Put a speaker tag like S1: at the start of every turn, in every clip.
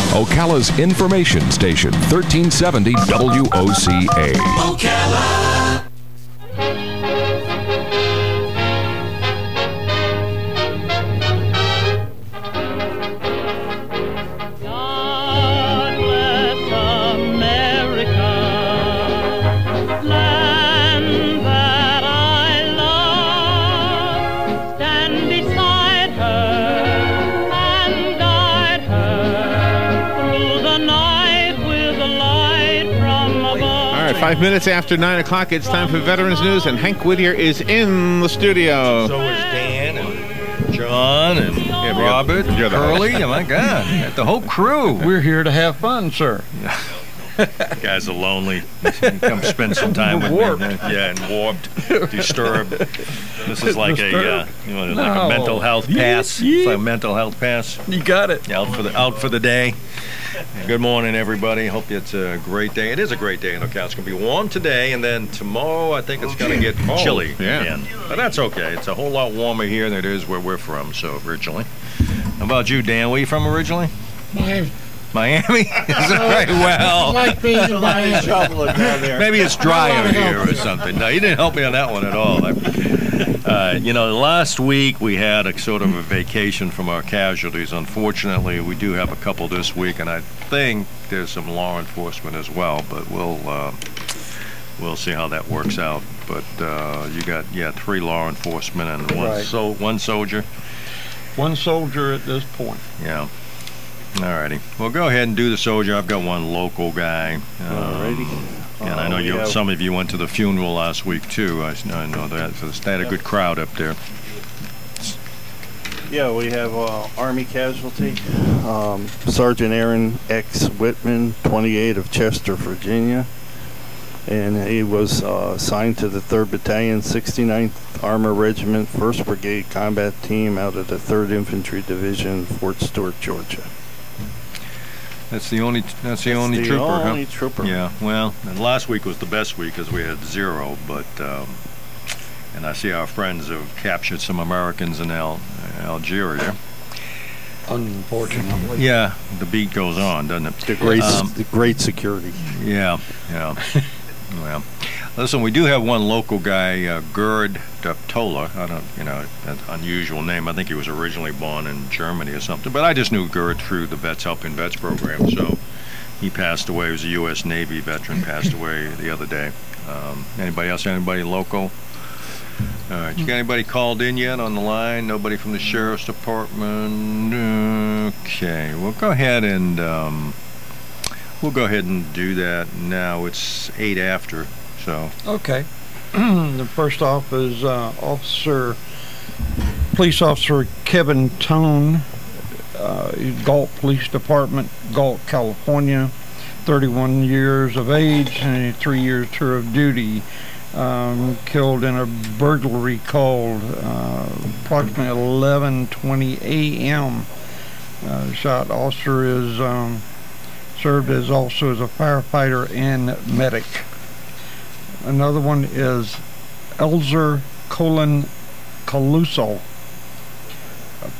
S1: Ocala's information station, 1370 WOCA.
S2: Ocala.
S3: All right, 5 minutes after 9 o'clock, it's time for Veterans News, and Hank Whittier is in the studio.
S4: So is Dan and John and Robert and Curly. Oh, my God. The whole crew.
S5: We're here to have fun, sir.
S4: You guys are lonely. Come spend some time with
S5: warped.
S4: me. Yeah, and warped, disturbed. This is like a mental health pass. It's like a mental health pass.
S5: You got it.
S4: Out for the day. Good morning, everybody. Hope it's a great day. It is a great day in Ocala. It's going to be warm today, and then tomorrow I think it's going to get chilly again. But that's okay. It's a whole lot warmer here than it is where we're from, so originally. How about you, Dan? Where are you from originally? Miami? Is that right? Well,
S6: like being in Miami.
S4: Maybe it's drier here or something. No, you didn't help me on that one at all. Last week we had a sort of a vacation from our casualties. Unfortunately, we do have a couple this week, and I think there's some law enforcement as well. But we'll see how that works out. But you got 3 law enforcement and one soldier.
S5: One soldier at this point.
S4: Yeah. Alrighty. Well, go ahead and do the soldier. I've got one local guy.
S6: Alrighty.
S4: And I know some of you went to the funeral last week too. I know that. So they had a good crowd up there.
S6: Yeah, we have Army casualty. Sergeant Aaron X. Whitman, 28 of Chester, Virginia. And he was assigned to the 3rd Battalion, 69th Armor Regiment, 1st Brigade Combat Team out of the 3rd Infantry Division, Fort Stewart, Georgia.
S4: That's the only trooper,
S6: only trooper.
S4: Yeah, well, and last week was the best week because we had 0, but and I see our friends have captured some Americans in Algeria.
S5: Unfortunately.
S4: Yeah, the beat goes on, doesn't it?
S6: The great security.
S4: Yeah. Well, listen, we do have one local guy, Gerd Duptola. I don't, an unusual name. I think he was originally born in Germany or something. But I just knew Gerd through the Vets Helping Vets program. So he passed away. He was a U.S. Navy veteran, passed away the other day. Anybody else? Anybody local? All right. You got anybody called in yet on the line? Nobody from the Sheriff's Department? Okay. We'll go ahead and... We'll go ahead and do that now. It's 8 after, so.
S5: Okay. The first off is Police Officer Kevin Tone, Galt Police Department, Galt, California, 31 years of age and a 3-year tour of duty. Killed in a burglary called approximately 11:20 a.m. Shot officer is served as also as a firefighter and medic. Another one is Elzer Colin Caluso,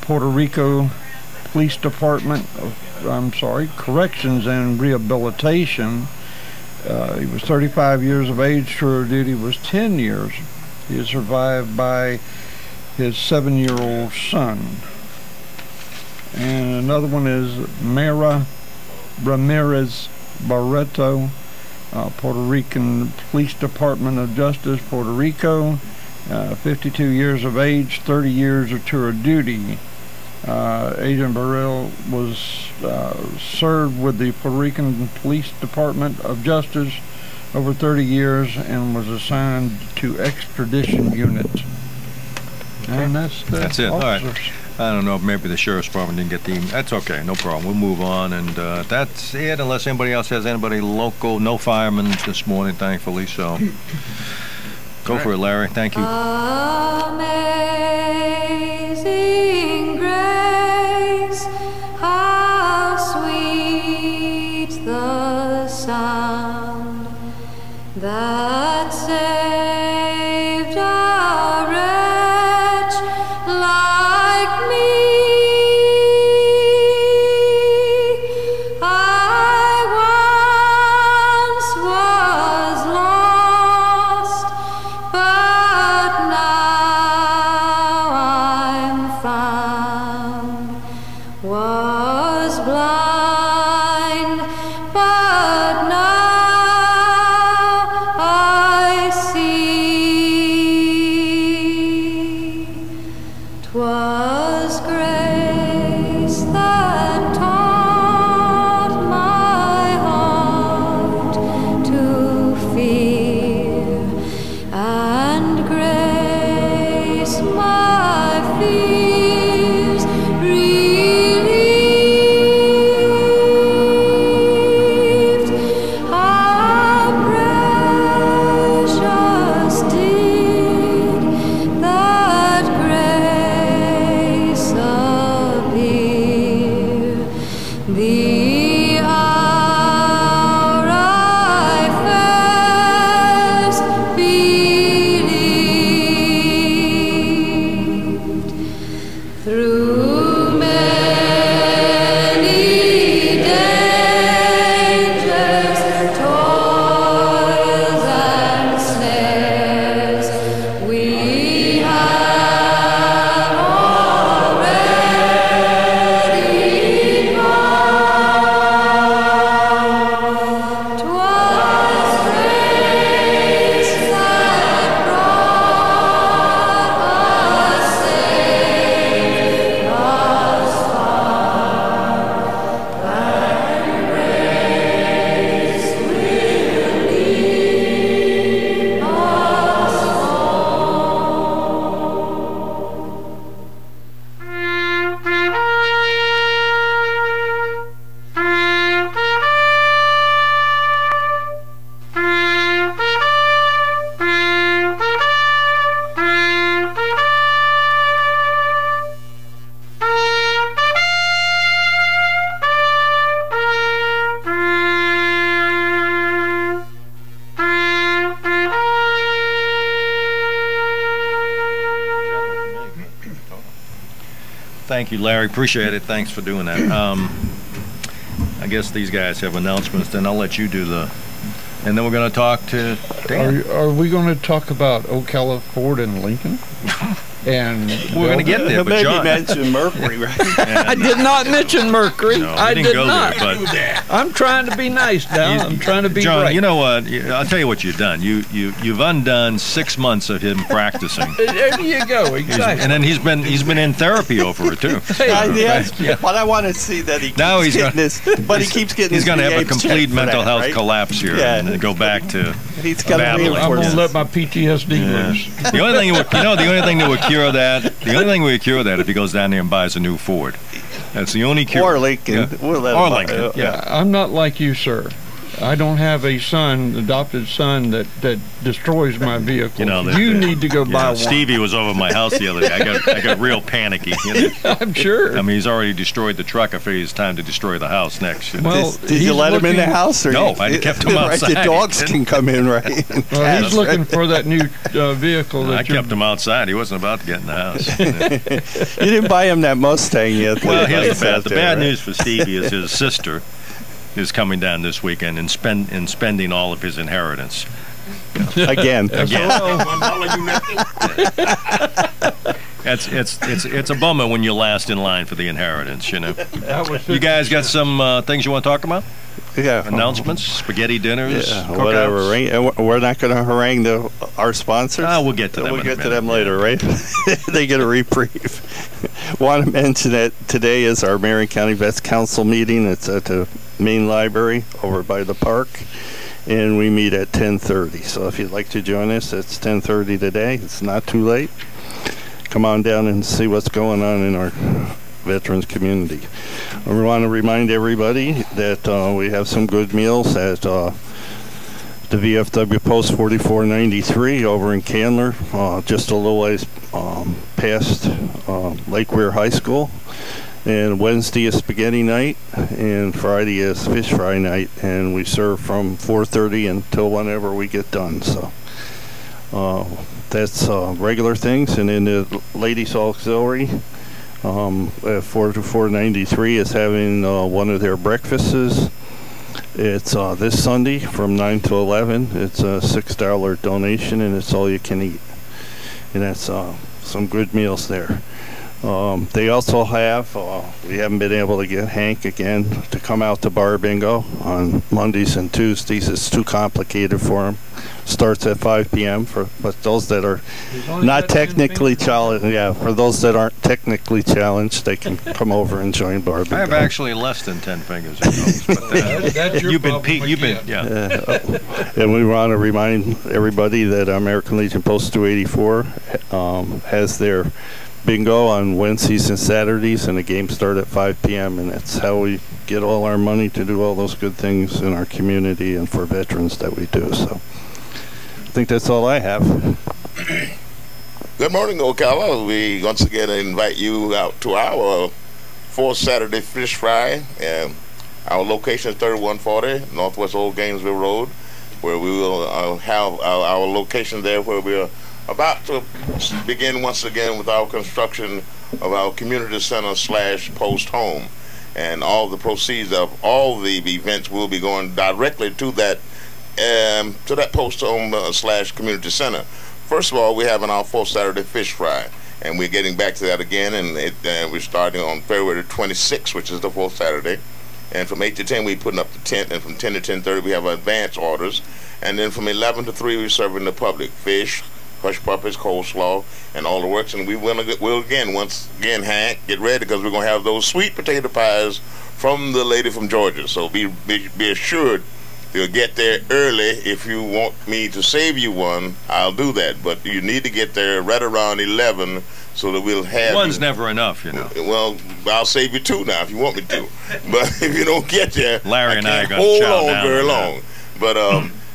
S5: Puerto Rico Police Department, Corrections and Rehabilitation. He was 35 years of age, tour of duty was 10 years. He is survived by his 7-year-old son. And another one is Mara Ramirez Barreto, Puerto Rican Police Department of Justice, Puerto Rico, 52 years of age, 30 years of tour of duty. Agent Burrell was served with the Puerto Rican Police Department of Justice over 30 years and was assigned to extradition unit. Okay. And that's
S4: it.
S5: Officers.
S4: All right. I don't know if maybe the Sheriff's Department didn't get the email. That's okay, no problem. We'll move on, and that's it, unless anybody else has anybody local. No firemen this morning, thankfully, so go for it, Larry. Thank you.
S7: Amazing grace, how sweet the sound that saved a wretch like me. blind, but now I see. 'Twas grace that taught my heart to fear, and grace my fears relieved. How precious did that grace appear, the hour I first believed. Through many dangers, toils, and snares, we have already gone. 'Twas grace that brought us safe thus far, and grace will lead us
S4: Thank you, Larry. Appreciate it. Thanks for doing that. I guess these guys have announcements. Then I'll let you do the. And then we're going to talk to Dan.
S5: Are we going to talk about Ocala, Ford, and Lincoln? And
S4: We're going to get there, but
S6: Maybe
S4: John.
S6: mention Mercury, right?
S5: I did not mention Mercury.
S4: No, we
S5: I
S4: didn't
S5: did
S4: go
S5: not.
S4: there, but
S5: I'm trying to be nice, Dal. I'm trying to be
S4: John,
S5: right.
S4: you know what? I'll tell you what you've done. You've undone 6 months of him practicing,
S5: There you go. Exactly.
S4: and then he's been in therapy over it too.
S6: Yes, but I want to see that he keeps
S4: Now he's
S6: getting
S4: gonna-
S6: this. But he keeps getting.
S4: He's
S6: his
S4: going to have a
S6: VA check
S4: complete
S6: for
S4: mental
S6: that,
S4: health
S6: right?
S4: collapse here,
S6: Yeah.
S4: and then go back to.
S6: He's got to
S4: babbling.
S5: I'm
S6: reinforce
S5: going to
S6: this.
S5: let my PTSD loose.
S4: The only thing, the only thing that would cure that, if he goes down there and buys a new Ford. That's the only cure.
S6: Or Lincoln.
S4: Yeah.
S6: We'll let
S4: Or
S6: him-
S4: Lincoln. Yeah.
S5: I'm not like you, sir. I don't have a son, adopted son, that destroys my vehicle.
S4: You know,
S5: you need to go buy one.
S4: Stevie was over at my house the other day. I got real panicky. You know?
S5: I'm sure.
S4: I mean, he's already destroyed the truck. I figured it's time to destroy the house next. You know?
S5: Well,
S6: Did you let him in the house? Or
S4: No, I kept him
S6: right,
S4: outside.
S6: the dogs can come in, right?
S5: Well, he's looking for that new vehicle that
S4: I kept him outside. He wasn't about to get in the house. You know?
S6: You didn't buy him that Mustang yet.
S4: Well, here's
S6: It's
S4: the bad.
S6: out
S4: The
S6: there,
S4: bad
S6: right?
S4: news for Stevie is his sister is coming down this weekend and spending all of his inheritance.
S6: Again.
S4: It's a bummer when you're last in line for the inheritance. You know.
S5: That was
S4: You guys got some things you want to talk about?
S6: Yeah.
S4: Announcements, spaghetti dinners,
S6: Yeah,
S4: cookouts?
S6: whatever. Right? And we're not going to harangue our sponsors.
S4: We'll get to them.
S6: We'll
S4: in a
S6: get to
S4: minute.
S6: them later, right? They get a reprieve. Want to mention that today is our Marion County Vets Council meeting. It's at the main library over by the park, and we meet at 10:30. So if you'd like to join us, it's 10:30 today. It's not too late. Come on down and see what's going on in our veterans community. I want to remind everybody that we have some good meals at the VFW Post 4493 over in Candler, just a little ways past Lake Weir High School. And Wednesday is spaghetti night, and Friday is fish fry night, and we serve from 4:30 until whenever we get done. So that's regular things. And then the Ladies Auxiliary at 4493 is having one of their breakfasts. It's this Sunday from 9 to 11. It's a $6 donation, and it's all you can eat. And that's some good meals there. They also have, we haven't been able to get Hank again to come out to Bar Bingo on Mondays and Tuesdays. It's too complicated for him. Starts at 5 p.m. But those that are not technically challenged, for those that aren't technically challenged, they can come over and join Bar Bingo.
S4: I have actually less than 10 fingers.
S2: That's your
S4: You've been,
S2: problem
S4: you've been,
S2: again.
S4: yeah.
S6: And we want to remind everybody that American Legion Post 284 has their bingo on Wednesdays and Saturdays, and the games start at 5 p.m. And that's how we get all our money to do all those good things in our community and for veterans that we do. So I think that's all I have.
S8: Good morning, Ocala. We once again invite you out to our fourth Saturday fish fry. Our location is 3140 Northwest Old Gainesville Road, where we will have our location there, where we are about to begin once again with our construction of our community center / post home, and all the proceeds of all the events will be going directly to that post home / community center. First of all, we're having our fourth Saturday fish fry, and we're getting back to that again, and we're starting on February 26th, which is the fourth Saturday. And from 8 to 10 we're putting up the tent, and from 10 to 10:30 we have advance orders, and then from 11 to 3 we're serving the public fish, hush puppies, coleslaw, and all the works. And we will again, once again, Hank, get ready, because we're going to have those sweet potato pies from the lady from Georgia. So be assured you'll get there early. If you want me to save you one, I'll do that. But you need to get there right around 11 so that we'll have...
S4: One's never enough, you know.
S8: Well, I'll save you two now if you want me to. But if you don't get there,
S4: Larry and I
S8: can't
S4: got
S8: hold
S4: chow
S8: on
S4: down
S8: very
S4: on
S8: long. But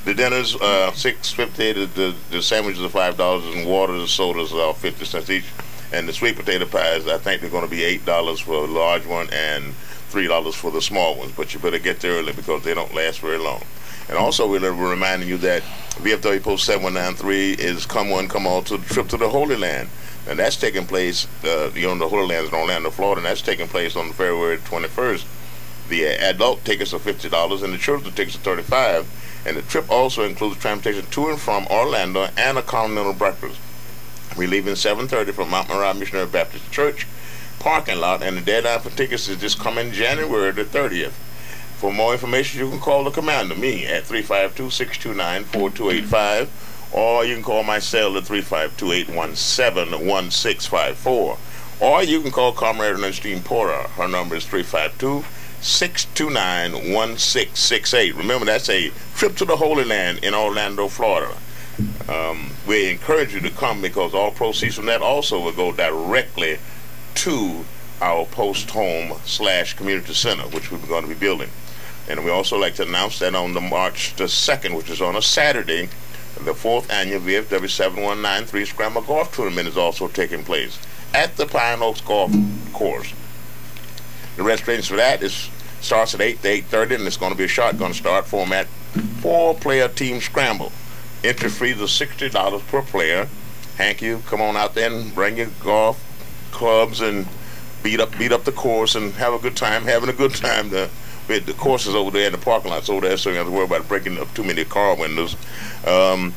S8: the dinner's $6.50. The sandwiches are $5, and waters and sodas are 50 cents each. And the sweet potato pies, I think they're going to be $8 for a large one and $3 for the small ones. But you better get there early, because they don't last very long. And also, we're reminding you that VFW Post 7193 is come one, come all to the trip to the Holy Land. And that's taking place, the Holy Land is in Orlando, Florida, and that's taking place on February 21st. The adult tickets are $50, and the children tickets are $35. And the trip also includes transportation to and from Orlando and a continental breakfast. We're leaving 7:30 from Mount Moriah Missionary Baptist Church parking lot, and the deadline for tickets is this coming January the 30th. For more information, you can call the commander, me, at 352-629-4285, or you can call my cell at 352-817-1654, or you can call Comrade Ernestine Porter. Her number is 352-629-1668. Remember, that's a trip to the Holy Land in Orlando, Florida. We encourage you to come, because all proceeds from that also will go directly to our post home / community center, which we're going to be building. And we also like to announce that on the March the 2nd, which is on a Saturday, the 4th annual VFW 7193 Scramble Golf Tournament is also taking place at the Pine Oaks Golf Course. The registrations for that starts at 8 to 8:30, and it's going to be a shotgun start format, 4-player team scramble. Entry fees are $60 per player. Hank, you come on out there and bring your golf clubs and beat up the course and have a good time. Having a good time. The course is over there, and the parking lot's over there, so you don't have to worry about breaking up too many car windows. The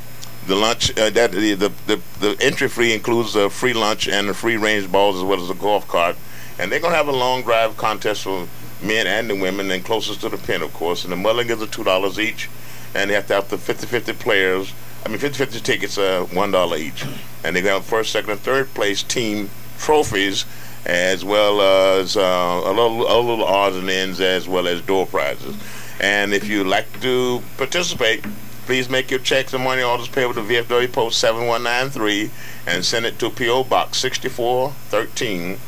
S8: lunch, the entry fee includes a free lunch and the free range balls, as well as a golf cart. And they're going to have a long drive contest for men and the women, and closest to the pin, of course. And the mulligans are $2 each, and they have to have the 50-50 players. 50-50 tickets are $1 each. And they're going to have first, second, and third place team trophies, as well as a little odds and ends, as well as door prizes. And if you'd like to participate, please make your checks and money orders payable to VFW Post 7193 and send it to P.O. Box 6413,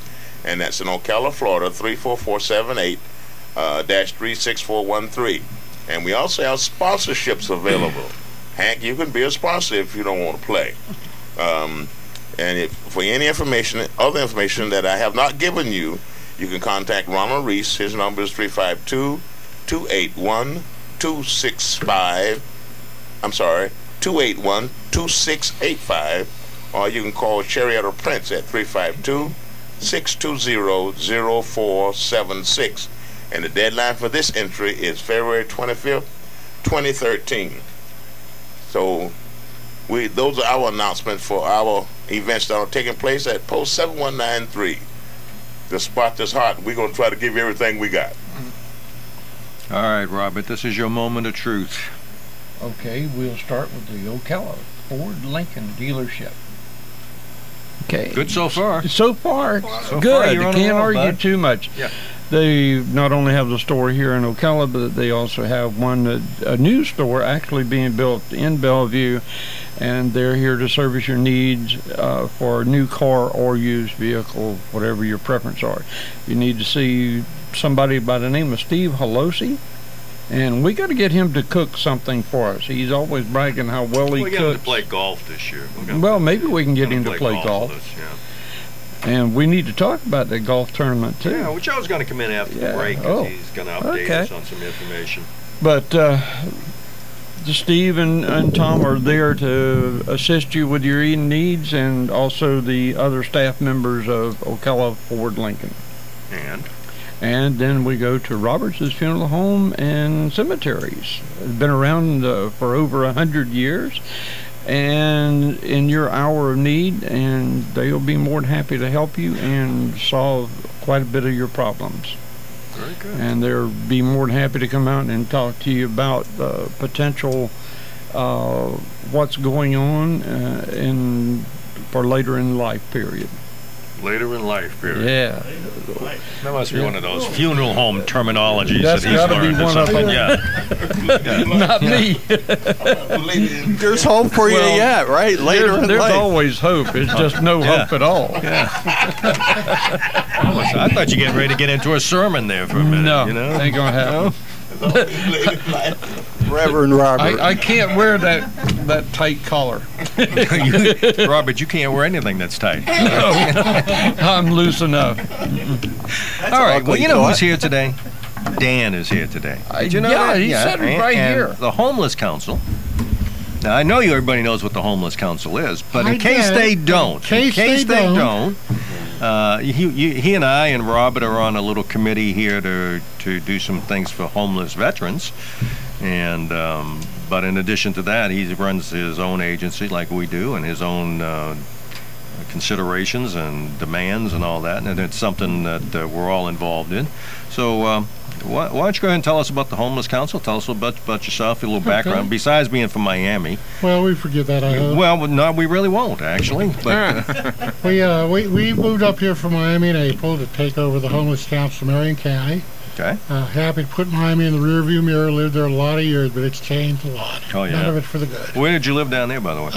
S8: and that's in Ocala, Florida 34478-36413. And we also have sponsorships available. Hank, you can be a sponsor if you don't want to play. And if, for any information, other information that I have not given you, you can contact Ronald Reese. His number is 281-2685, or you can call Charietta Prince at 352-620-0476. And the deadline for this entry is February 25th, 2013. So those are our announcements for our events that are taking place at Post 7193. the spot that's hot. We're going to try to give you everything we got.
S4: All right, Robert, this is your moment of truth.
S5: Okay, we'll start with the Ocala Ford Lincoln dealership. Okay.
S4: Good so far.
S5: So far,
S4: So
S5: good.
S4: far, you're on a
S5: Can't
S4: roll,
S5: argue
S4: bud.
S5: too much.
S4: Yeah.
S5: They not only have the store here in Ocala, but they also have a new store actually being built in Bellevue, and they're here to service your needs for a new car or used vehicle, whatever your preference are. You need to see somebody by the name of Steve Halosi, and we got to get him to cook something for us. He's always bragging how well he
S4: We got him to
S5: cooks.
S4: play golf this year.
S5: Well, maybe we can get him to play golf.
S4: with us, yeah.
S5: And we need to talk about the golf tournament too.
S4: Yeah, well, Joe's going to come in after
S5: Yeah.
S4: the break. 'Cause
S5: Oh.
S4: he's going to update
S5: Okay.
S4: us on some information.
S5: But Steve and Tom are there to assist you with your eating needs, and also the other staff members of Ocala Ford Lincoln. And then we go to Roberts' Funeral Home and Cemeteries. It's been around for over 100 years. And in your hour of need, and they'll be more than happy to help you and solve quite a bit of your problems.
S4: Very good.
S5: And they'll be more than happy to come out and talk to you about potential what's going on for later in life period.
S4: Later in life period.
S5: Yeah.
S4: That must be one of those funeral home terminologies
S5: That's
S4: that he's
S5: gotta be
S4: learned or
S5: one of
S4: something.
S5: them.
S4: Yeah.
S5: Not me.
S9: There's hope for you
S5: Well,
S9: yet, right? Later in
S5: there's
S9: life.
S5: always hope. It's just no
S4: Yeah.
S5: hope at all.
S4: I thought you were getting ready to get into a sermon there for a minute.
S5: No,
S4: you know?
S5: ain't gonna happen.
S9: Reverend Robert.
S5: I can't wear that tight collar.
S4: Robert, you can't wear anything that's tight.
S5: I'm loose enough.
S4: All right. Well, you know
S9: thought.
S4: who's here today? Dan is here today. Did you know
S5: yeah,
S4: that?
S5: he said it right
S4: and
S5: here.
S4: The Homeless Council. Now, I know everybody knows what the Homeless Council is, but in case they don't, he and I and Robert are on a little committee here to do some things for homeless veterans. And but in addition to that, he runs his own agency like we do, and his own considerations and demands and all that. And it's something that we're all involved in. So why don't you go ahead and tell us about the Homeless Council? Tell us a little bit about yourself, a little background, besides being from Miami.
S10: Well, we forget that, I hope.
S4: Well, no, we really won't, actually. But
S10: We moved up here from Miami in April to take over the Homeless Council of Marion County.
S4: okay.
S10: Happy to put Miami in the rearview mirror. Lived there a lot of years, but it's changed a lot.
S4: Oh, yeah.
S10: None of it for the good.
S4: Where did you live down there, by the way?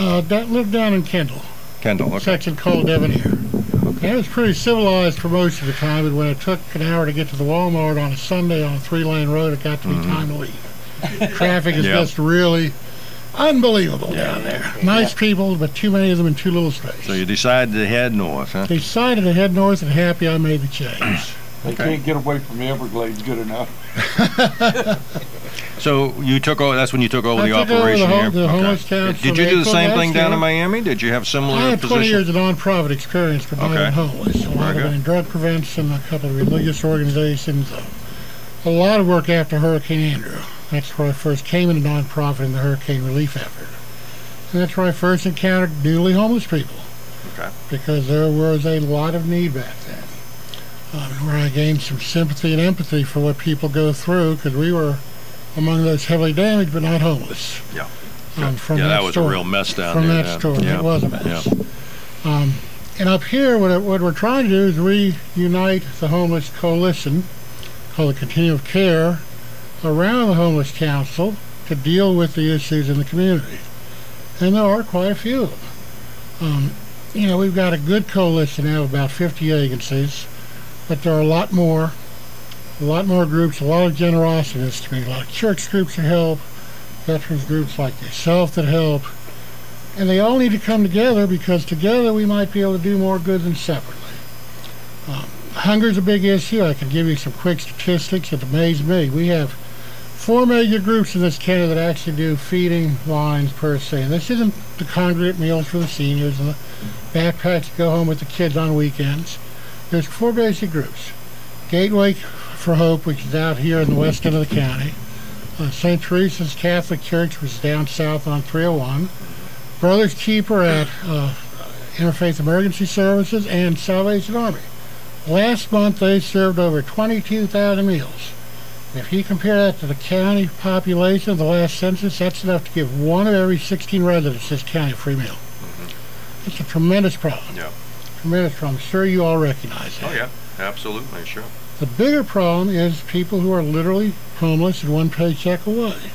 S10: Lived down in Kendall,
S4: Kendall.
S10: a
S4: Okay.
S10: section called Devoneer. And it was pretty civilized for most of the time, but when it took an hour to get to the Walmart on a Sunday on a 3-lane road, it got to be time to leave. Traffic is
S4: Yeah.
S10: just really unbelievable down there. Nice people, but too many of them in too little space.
S4: So you decided to head north, huh?
S10: Decided to head north, and happy I made the change.
S5: They can't get away from the Everglades good enough.
S4: So you took over. That's when you took over
S10: I
S4: the
S10: took over
S4: operation
S10: the
S4: here.
S10: the homeless council
S4: Did you do the
S10: April
S4: same
S10: last
S4: thing down
S10: year.
S4: in Miami? Did you have similar
S10: I had 20 years
S4: position?
S10: of nonprofit experience providing
S4: Okay.
S10: homeless. A lot
S4: Very
S10: of it
S4: good.
S10: in drug prevention, a couple of religious organizations. A lot of work after Hurricane Andrew. That's where I first came into nonprofit in the hurricane relief effort. And that's where I first encountered newly homeless people.
S4: Okay.
S10: Because there was a lot of need back then. Where I gained some sympathy and empathy for what people go through, because we were among those heavily damaged but not homeless.
S4: Yeah.
S10: From
S4: Yeah,
S10: that
S4: that was
S10: story.
S4: a real mess down
S10: From
S4: there.
S10: that
S4: yeah.
S10: story,
S4: Yeah.
S10: it was a mess.
S4: Yeah.
S10: And up here, what we're trying to do is reunite the homeless coalition, called the Continuum of Care, around the Homeless Council to deal with the issues in the community. And there are quite a few of them. We've got a good coalition now of about 50 agencies, but there are a lot more groups, a lot of generosity in this community, a lot of church groups that help, veterans groups like yourself that help, and they all need to come together, because together we might be able to do more good than separately. Hunger is a big issue. I can give you some quick statistics that amaze me. We have 4 major groups in this county that actually do feeding lines per se. And this isn't the congregate meals for the seniors and the backpacks that go home with the kids on weekends. There's 4 basic groups. Gateway for Hope, which is out here in the west end of the county. St. Teresa's Catholic Church, which is down south on 301. Brothers Keeper at Interfaith Emergency Services, and Salvation Army. Last month they served over 22,000 meals. If you compare that to the county population of the last census, that's enough to give 1 of every 16 residents this county a free meal. It's a tremendous problem.
S4: Yeah.
S10: Tremendous problem. I'm sure you all recognize that.
S4: Oh, yeah. Absolutely. Sure.
S10: The bigger problem is people who are literally homeless and one paycheck away.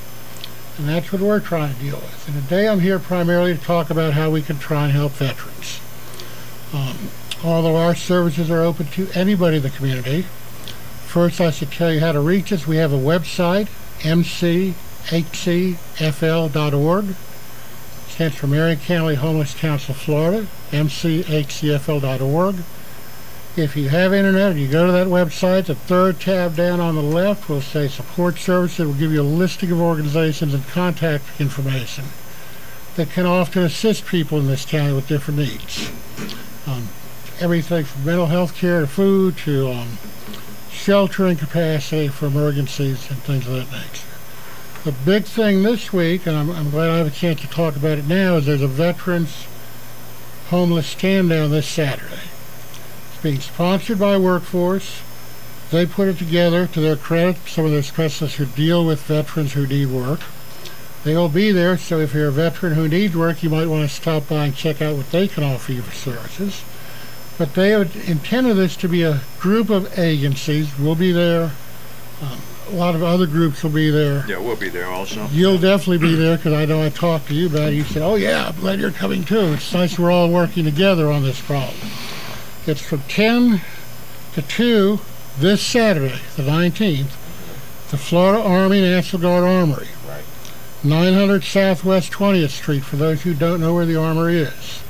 S10: And that's what we're trying to deal with. And today I'm here primarily to talk about how we can try and help veterans. Although our services are open to anybody in the community, first I should tell you how to reach us. We have a website, mchcfl.org. Stands for Marion County Homeless Council, Florida, mchcfl.org. If you have internet and you go to that website, the third tab down on the left will say Support Services. It will give you a listing of organizations and contact information that can often assist people in this county with different needs. Everything from mental health care to food to sheltering capacity for emergencies and things of that nature. The big thing this week, and I'm glad I have a chance to talk about it now, is there's a Veterans Homeless Stand Down this Saturday. It's being sponsored by Workforce. They put it together, to their credit, some of their specialists who deal with veterans who need work. They will be there, so if you're a veteran who needs work, you might want to stop by and check out what they can offer you for services. But they have intended this to be a group of agencies. We'll be there. A lot of other groups will be there.
S4: Yeah, we'll be there also.
S10: You'll definitely be there, because I know I talked to you about it. You said, oh yeah, I'm glad you're coming too. It's nice we're all working together on this problem. It's from 10 to 2 this Saturday, the 19th, the Florida Army National Guard Armory.
S8: Right.
S10: 900 Southwest 20th Street, for those who don't know where the Armory is.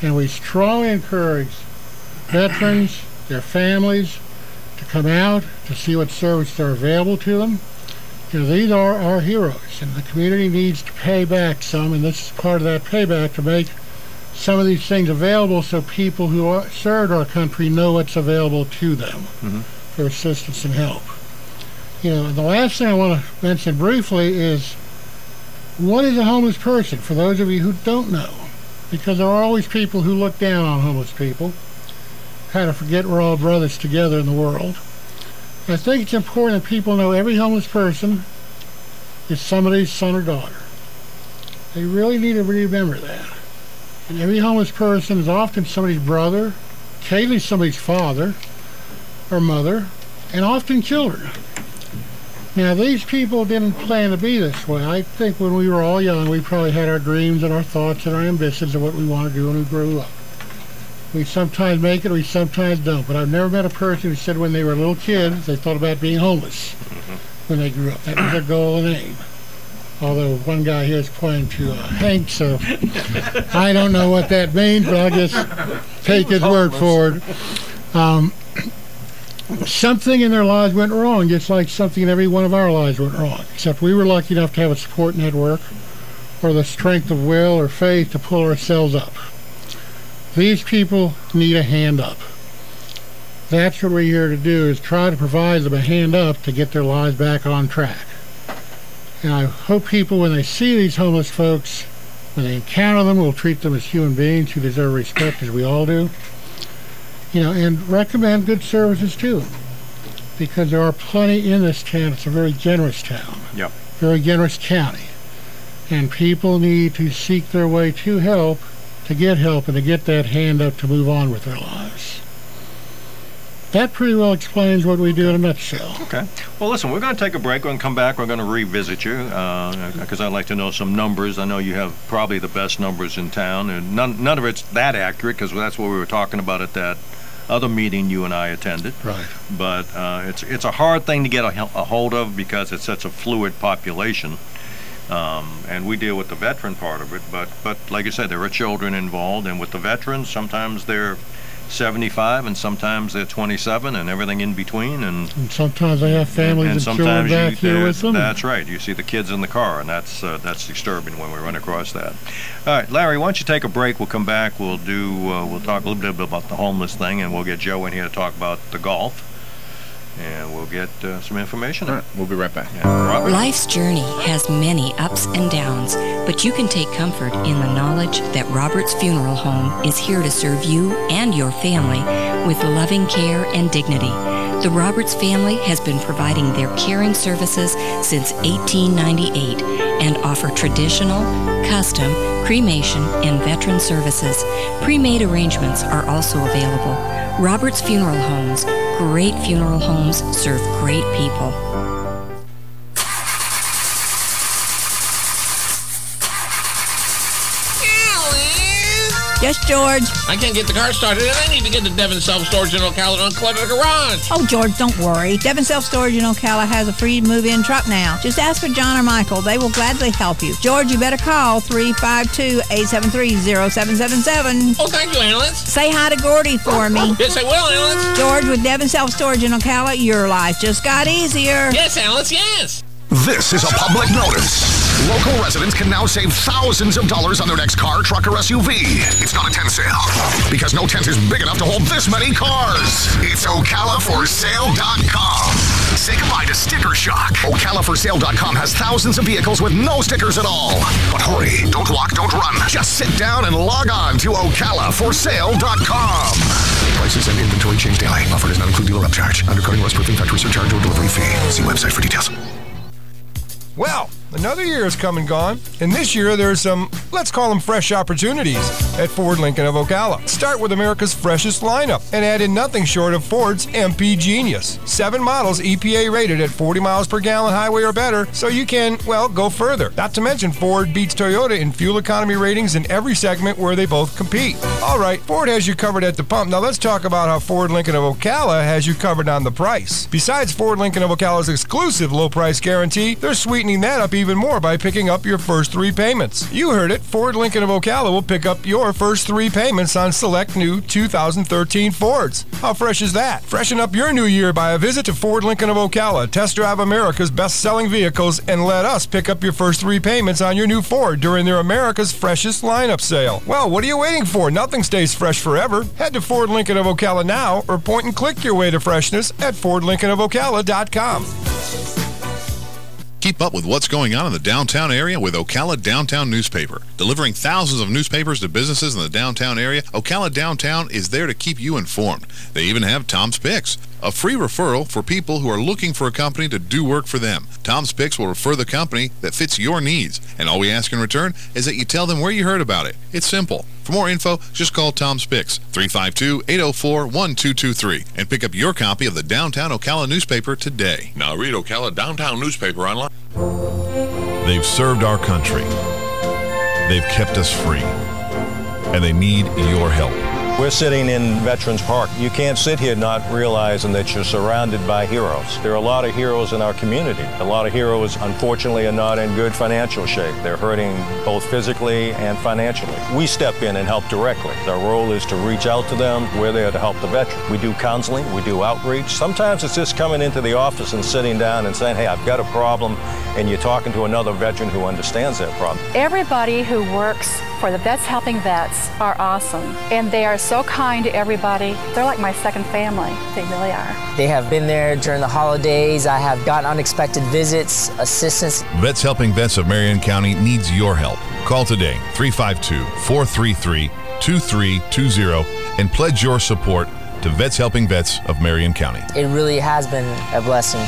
S10: And we strongly encourage veterans, their families, to come out to see what services are available to them. You know, these are our heroes, and the community needs to pay back some, and this is part of that payback, to make some of these things available so people who served our country know what's available to them for assistance and help. You know, and the last thing I want to mention briefly is, what is a homeless person, for those of you who don't know? Because there are always people who look down on homeless people, kind of forget we're all brothers together in the world. I think it's important that people know every homeless person is somebody's son or daughter. They really need to remember that. And every homeless person is often somebody's brother, occasionally somebody's father or mother, and often children. Now, these people didn't plan to be this way. I think when we were all young, we probably had our dreams and our thoughts and our ambitions of what we want to do when we grew up. We sometimes make it, we sometimes don't. But I've never met a person who said when they were little kids, they thought about being homeless when they grew up. That was their goal and aim. Although one guy here is pointing to Hank, so I don't know what that means, but I'll just take his word for it. Something in their lives went wrong, just like something in every one of our lives went wrong. Except we were lucky enough to have a support network or the strength of will or faith to pull ourselves up. These people need a hand up. That's what we're here to do, is try to provide them a hand up to get their lives back on track. And I hope people, when they see these homeless folks, when they encounter them, will treat them as human beings who deserve respect, as we all do. You know, and recommend good services to them, because there are plenty in this town. It's a very generous town.
S4: Yep.
S10: Very generous county. And people need to seek their way to help, to get help, and to get that hand up to move on with their lives. That pretty well explains what we do in a nutshell.
S4: Okay. Well, listen, we're going to take a break. We're going to come back. We're going to revisit you because I'd like to know some numbers. I know you have probably the best numbers in town, and none of it's that accurate, because that's what we were talking about at that other meeting you and I attended.
S10: Right.
S4: But it's a hard thing to get a hold of, because it's such a fluid population. And we deal with the veteran part of it, but like I said, there are children involved, and with the veterans, sometimes they're 75 and sometimes they're 27 and everything in between, and
S10: sometimes they have families and children back here with them.
S4: That's right. You see the kids in the car, and that's disturbing when we run across that. All right, Larry, why don't you take a break? We'll come back. We'll talk a little bit about the homeless thing, and we'll get Joe in here to talk about the golf. And we'll get some information.
S3: All right, we'll be right back.
S4: Yeah,
S11: Life's journey has many ups and downs, but you can take comfort in the knowledge that Robert's Funeral Home is here to serve you and your family with loving care and dignity. The Roberts family has been providing their caring services since 1898 and offer traditional, custom, cremation, and veteran services. Pre-made arrangements are also available. Roberts Funeral Homes. Great funeral homes serve great people.
S12: Yes, George.
S13: I can't get the car started, and I need to get to Devon Self-Storage in Ocala and unclutter the garage.
S12: Oh, George, don't worry. Devon Self-Storage in Ocala has a free move-in truck now. Just ask for John or Michael. They will gladly help you. George, you better call 352-873-0777.
S13: Oh, thank you, Alice.
S12: Say hi to Gordy for me.
S13: Yes, I will, Alice.
S12: George, with Devon Self-Storage in Ocala, your life just got easier.
S13: Yes, Alice, yes.
S14: This is a public notice. Local residents can now save thousands of dollars on their next car, truck, or SUV. It's not a tent sale, because no tent is big enough to hold this many cars. It's OcalaForSale.com. Say goodbye to sticker shock. OcalaForSale.com has thousands of vehicles with no stickers at all. But hurry, don't walk, don't run. Just sit down and log on to OcalaForSale.com. Prices and inventory change daily. Offer does not include dealer upcharge, undercutting, rust-proofing, factory surcharge, or delivery fee. See website for details.
S15: Well, another year has come and gone, and this year there's some, let's call them fresh opportunities at Ford Lincoln of Ocala. Start with America's freshest lineup and add in nothing short of Ford's MP Genius. 7 models EPA rated at 40 miles per gallon highway or better, so you can, well, go further. Not to mention Ford beats Toyota in fuel economy ratings in every segment where they both compete. All right, Ford has you covered at the pump. Now let's talk about how Ford Lincoln of Ocala has you covered on the price. Besides Ford Lincoln of Ocala's exclusive low price guarantee, they're sweetening that up even more by picking up your first 3 payments. You heard it, Ford Lincoln of Ocala will pick up your first 3 payments on select new 2013 Fords. How fresh is that? Freshen up your new year by a visit to Ford Lincoln of Ocala, test drive America's best-selling vehicles, and let us pick up your first 3 payments on your new Ford during their America's Freshest Lineup sale. Well, what are you waiting for? Nothing stays fresh forever. Head to Ford Lincoln of Ocala now or point and click your way to freshness at FordLincolnofOcala.com.
S16: Keep up with what's going on in the downtown area with Ocala Downtown Newspaper. Delivering thousands of newspapers to businesses in the downtown area, Ocala Downtown is there to keep you informed. They even have Tom's Picks, a free referral for people who are looking for a company to do work for them. Tom's Picks will refer the company that fits your needs, and all we ask in return is that you tell them where you heard about it. It's simple. For more info, just call Tom's Picks, 352-804-1223, and pick up your copy of the Downtown Ocala newspaper today.
S17: Now read Ocala Downtown newspaper online.
S18: They've served our country. They've kept us free. And they need your help.
S19: We're sitting in Veterans Park. You can't sit here not realizing that you're surrounded by heroes. There are a lot of heroes in our community. A lot of heroes, unfortunately, are not in good financial shape. They're hurting both physically and financially. We step in and help directly. Our role is to reach out to them. We're there to help the veteran. We do counseling. We do outreach. Sometimes it's just coming into the office and sitting down and saying, hey, I've got a problem, and you're talking to another veteran who understands that problem.
S20: Everybody who works for the Vets Helping Vets are awesome, and they are so kind to everybody. They're like my second family. They really are.
S21: They have been there during the holidays. I have gotten unexpected visits, assistance.
S18: Vets Helping Vets of Marion County needs your help. Call today, 352-433-2320, and pledge your support to Vets Helping Vets of Marion County.
S21: It really has been a blessing.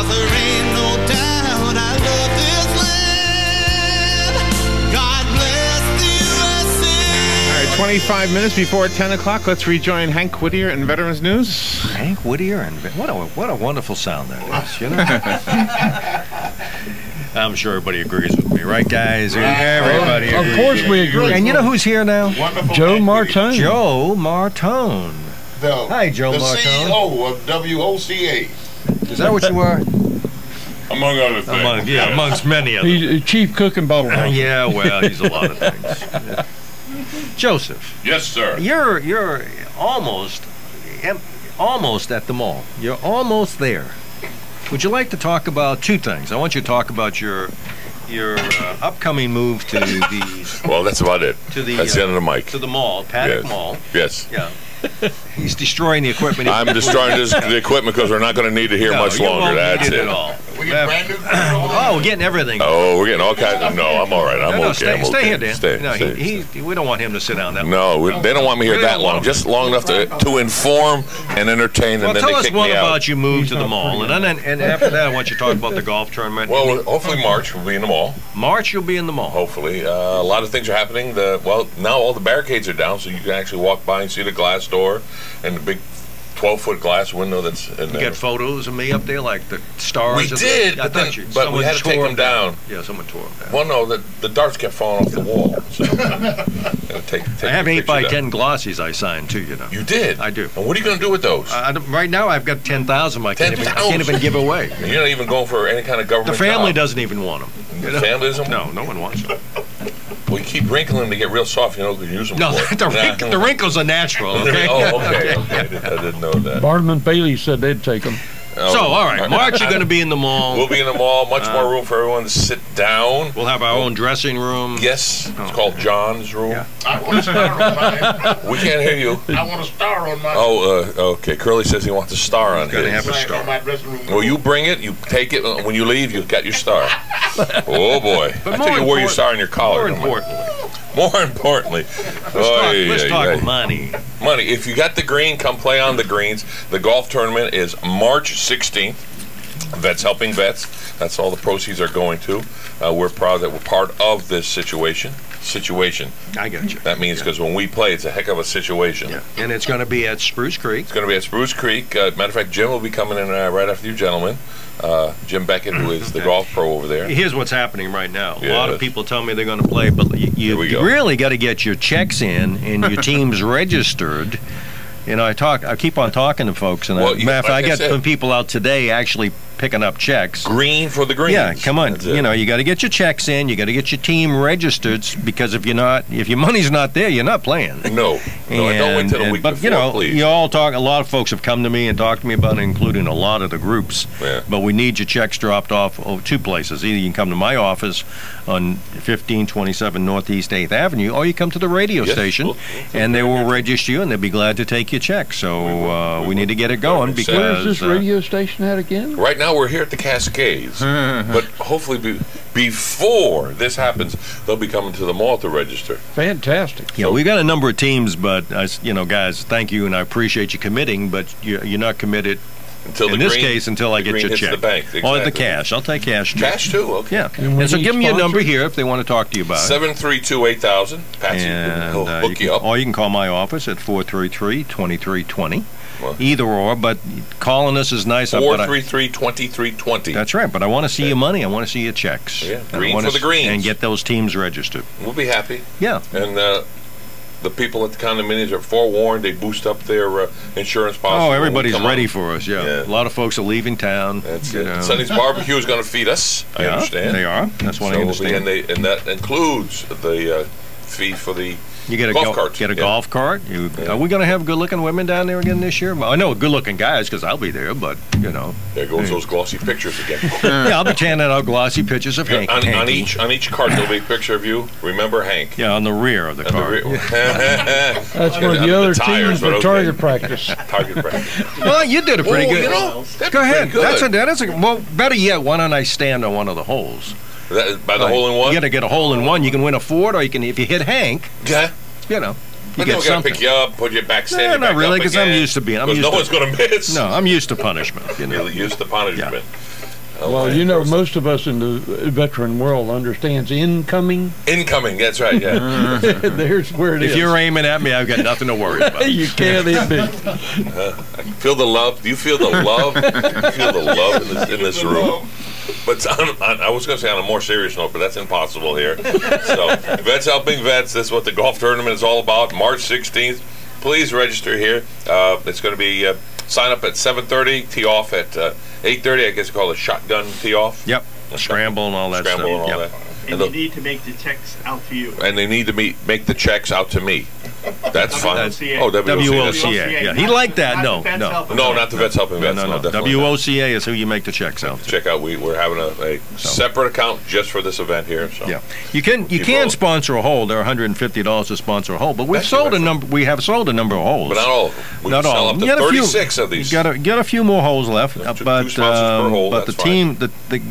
S22: There ain't no doubt I love this land. God bless the USA.
S3: All right, 25 minutes before 10 o'clock. Let's rejoin Hank Whittier in Veterans News.
S4: Hank Whittier, and what a wonderful sound that is, you know? I'm sure everybody agrees with me, right, guys? Everybody agrees.
S5: Of course we agree.
S4: And you know who's here now?
S8: Wonderful
S5: Joe
S8: Hank
S5: Martone.
S4: Joe Martone. Hi, Joe
S8: the
S4: Martone.
S8: CEO of WOCA.
S4: Is that what you are?
S8: Among other things.
S4: Amongst many other things.
S5: He's chief cook and bottle.
S4: Yeah, well, he's a lot of things. Joseph.
S8: Yes, sir.
S4: You're almost at the mall. You're almost there. Would you like to talk about 2 things? I want you to talk about your your upcoming move to the
S1: Well, that's about it.
S4: to the
S1: That's the end of the mic.
S4: to the mall, Paddock
S1: Yes.
S4: Mall.
S1: Yes.
S4: Yeah. He's destroying the equipment.
S1: I'm destroying the equipment because we're not going to need it here much
S4: you
S1: longer.
S4: won't
S1: That's
S4: need it
S1: it.
S4: at all. Oh, we're getting everything.
S1: Oh, we're getting all kinds of. No, I'm all right. I'm
S4: no,
S1: okay.
S4: stay,
S1: I'm
S4: stay
S1: okay.
S4: here, Dan.
S1: Stay,
S4: no,
S1: stay.
S4: we don't want him to sit down that long.
S1: No, they don't want me here
S4: They
S1: that
S4: don't
S1: long.
S4: want
S1: Just long enough to inform and entertain,
S4: Well,
S1: and then
S4: tell
S1: they
S4: us
S1: kick
S4: more
S1: me out.
S4: about your move to the mall, and then and after that, I want you to talk about the golf tournament.
S1: Well, hopefully March we'll be in the mall.
S4: March, you'll be in the mall.
S1: Hopefully, a lot of things are happening. Now all the barricades are down, so you can actually walk by and see the glass door and the big 12-foot glass window that's in
S4: You
S1: there.
S4: got photos of me up there, like the stars.
S1: We
S4: of the-
S1: did,
S4: I
S1: but,
S4: thought
S1: but we
S4: someone
S1: had to take
S4: tore
S1: them down.
S4: Yeah, someone tore them down.
S1: Well, no, the darts kept falling off the wall. So take
S4: I have
S1: the
S4: 8x10
S1: picture down.
S4: glossies I signed too. You know.
S1: You did?
S4: I do.
S1: And what are you going to do with those?
S4: Right now, I've got 10,000. I can't even give away.
S1: You're not even going for any kind of
S4: The
S1: government
S4: family
S1: job.
S4: doesn't even want them.
S1: The family doesn't want
S4: No, no one wants them.
S1: We keep wrinkling them to get real soft, you know, we can use them
S4: No,
S1: for.
S4: the wrinkles are natural. Okay.
S1: Oh, okay. I didn't know that.
S5: Barnum and Bailey said they'd take them.
S1: Oh.
S4: So, all right, March, you're going to be in the mall.
S1: We'll be in the mall. Much more room for everyone to sit down.
S4: We'll have our own dressing room.
S1: Yes, it's called John's room.
S4: Yeah.
S2: I want a star on mine.
S1: We can't hear you.
S2: I want a star on mine.
S1: Oh, okay. Curly says he wants a star on
S4: Gotta
S1: his.
S4: have a star.
S2: On my dressing room.
S1: Well, you bring it. You take it. When you leave, you've got your star. Oh boy!
S4: But
S1: I
S4: more
S1: think you wore your
S4: important-
S1: star on your collar.
S4: More importantly, let's talk money.
S1: Money. If you got the green, come play on the greens. The golf tournament is March 16th. Vets Helping Vets. That's all the proceeds are going to. We're proud that we're part of this situation.
S4: I got you.
S1: That means because when we play, it's a heck of a situation.
S4: Yeah. And it's going to be at Spruce Creek.
S1: It's going to be at Spruce Creek. Matter of fact, Jim will be coming in right after you gentlemen. Jim Beckett, who is the golf pro over there.
S4: Here's what's happening right now. A
S1: Yeah.
S4: lot of people tell me they're going to play, but you really got to get your checks in and your teams registered. You know, I keep on talking to folks, and
S1: Well,
S4: matter of fact, I
S1: like I
S4: got
S1: said-
S4: some people out today actually picking up checks.
S1: Green for the greens.
S4: Yeah, come on.
S1: That's it.
S4: You know, you got to get your checks in. You got to get your team registered because if your money's not there, you're not playing.
S1: No, I don't wait till the week
S4: but
S1: before,
S4: you know,
S1: please.
S4: you all talk. A lot of folks have come to me and talked to me about it, including a lot of the groups.
S1: Yeah.
S4: But we need your checks dropped off two places. Either you can come to my office on 1527 Northeast 8th Avenue, or you come to the radio
S1: Yes,
S4: station, and they will register you, and they'll be glad to take your check. So we need to get it going because.
S5: Where's this radio station at again?
S1: Right now, we're here at the Cascades, but hopefully before this happens, they'll be coming to the mall to register.
S5: Fantastic.
S4: Yeah, we've got a number of teams, but guys, thank you, and I appreciate you committing, but you're not committed.
S1: Until
S4: in
S1: the
S4: this
S1: green-
S4: case, until I
S1: the
S4: get
S1: green
S4: your
S1: hits
S4: check.
S1: the bank,
S4: Or the
S1: exactly.
S4: cash. I'll take cash.
S1: Cash too, okay.
S4: Yeah.
S5: And
S4: so give them your
S5: sponsor?
S4: number here if they want to talk to you about it.
S1: 732-8000. Patsy will
S4: And
S1: hook you up.
S4: or you can call my office at 433-2320.
S1: Well,
S4: Either or, but calling us is nice. but I-
S1: 433-2320.
S4: That's right, but I want to see your money. I want to see your checks.
S1: Yeah,
S4: And I
S1: green
S4: wanna
S1: for the greens.
S4: And get those teams registered.
S1: We'll be happy.
S4: Yeah.
S1: And the people at the condominiums are forewarned. They boost up their insurance policy.
S4: Oh,
S1: when we
S4: everybody's
S1: come
S4: ready
S1: up.
S4: for us, yeah.
S1: Yeah.
S4: A lot of folks are leaving town.
S1: That's
S4: you
S1: it.
S4: know.
S1: Sonny's Barbecue is going to feed us. I
S4: Yeah,
S1: understand.
S4: they are. That's what I
S1: So
S4: understand.
S1: and that includes the fee for the
S4: You get a
S1: golf cart.
S4: Get a
S1: Yeah.
S4: golf cart. Are we going to have good-looking women down there again this year? Well, I know good-looking guys because I'll be there, but you know.
S1: There goes those glossy pictures again.
S4: Yeah, I'll be handing out glossy pictures of Hank.
S1: on
S4: Hanky.
S1: each cart there'll be a picture of you. Remember Hank.
S4: Yeah, on the rear of the car.
S5: That's where the other
S1: tires,
S5: teams
S1: but
S5: for
S1: okay.
S5: target practice.
S1: Target practice.
S4: Well, you did a pretty
S1: Oh,
S4: good.
S1: you know, that'd
S4: Go
S1: be
S4: ahead.
S1: pretty good.
S4: That is a well. Better yet, why don't I stand on one of the holes?
S1: By the hole in one?
S4: You got to get a hole in one. You can win a Ford, or you can if you hit Hank.
S1: Yeah.
S4: You know.
S1: But
S4: You
S1: then
S4: get
S1: we got to
S4: something.
S1: pick you up, put you back, stand
S4: No,
S1: you
S4: not
S1: back
S4: really,
S1: up
S4: because I'm
S1: again.
S4: used to being. I'm
S1: 'Cause
S4: used
S1: no
S4: to,
S1: one's going to miss.
S4: No, I'm used to punishment. You know.
S1: You're used to punishment.
S5: Well, you know, most of us in the veteran world understands incoming.
S1: Incoming, that's right, yeah.
S5: There's where it is.
S4: If you're aiming at me, I've got nothing to worry about.
S5: You can't hit me.
S1: I feel the love. Do you feel the love? You feel the love in this room? But I was going to say on a more serious note, but that's impossible here. So, Vets Helping Vets, this is what the golf tournament is all about, March 16th. Please register here. It's going to be sign up at 7:30, tee off at 8:30. I guess it's called a shotgun tee off.
S4: Yep. Scramble and all that
S1: Scramble
S4: stuff.
S1: and all
S4: Yep.
S1: that.
S6: And you need to make the checks out to you.
S1: And they need to make the checks out to me. That's fine. Oh,
S4: WOCA. Yeah, he liked that. No,
S1: not the Vets Helping Vets.
S4: No. WOCA is who you make the checks out to.
S1: Check out. We're having a separate account just for this event here. So.
S4: Yeah, you can sponsor a hole. They're $150 to sponsor a hole, but we've sold a number. We have sold a number of holes,
S1: but not all of them. We
S4: not
S1: sell
S4: all.
S1: up to 36 of these.
S4: Get a few more holes left, but the team, the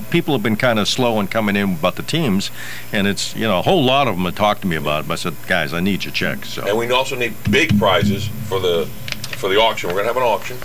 S4: people have been kind of slow in coming in about the teams, and it's a whole lot of them have talked to me about it. I said, guys, I need your checks. So.
S1: And we also need big prizes for the auction. We're going to have an auction,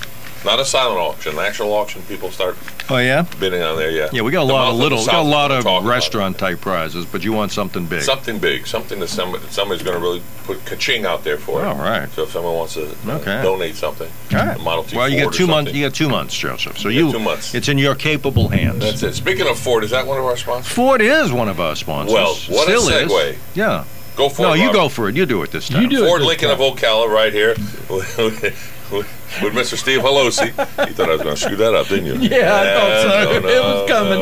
S1: not a silent auction, an actual auction. People start bidding on there. Yeah,
S4: we got a lot of restaurant type prizes, but you want something big.
S1: Something big, something that somebody's going to really put ka-ching out there for.
S4: All right.
S1: So if someone wants to donate something,
S4: all right.
S1: a Model T
S4: well, you
S1: Ford
S4: got 2 months. You got 2 months, Joseph. So
S1: you 2 months.
S4: It's in your capable hands.
S1: That's it. Speaking of Ford, is that one of our sponsors?
S4: Ford is one of our sponsors.
S1: Well, what
S4: Still
S1: a segue.
S4: Is. Yeah.
S1: Go for it.
S4: No, you
S1: Robert.
S4: go for it. You do it this time.
S1: You do Ford Lincoln of Ocala right here with Mr. Steve Halosi. You thought I was going to screw that up, didn't you?
S5: Yeah, I thought so.
S1: No,
S5: it was coming.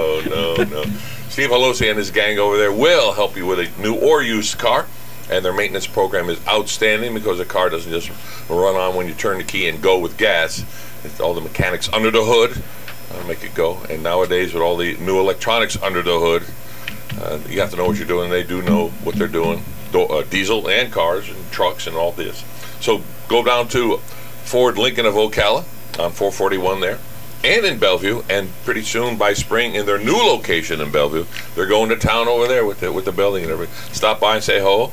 S1: No. Steve Halosi and his gang over there will help you with a new or used car. And their maintenance program is outstanding because a car doesn't just run on when you turn the key and go with gas. It's all the mechanics under the hood make it go. And nowadays with all the new electronics under the hood, you have to know what you're doing. They do know what they're doing. Diesel and cars and trucks and all this. So go down to Ford Lincoln of Ocala on 441 there and in Bellevue, and pretty soon by spring in their new location in Bellevue, they're going to town over there with the building and everything. Stop by and say hello,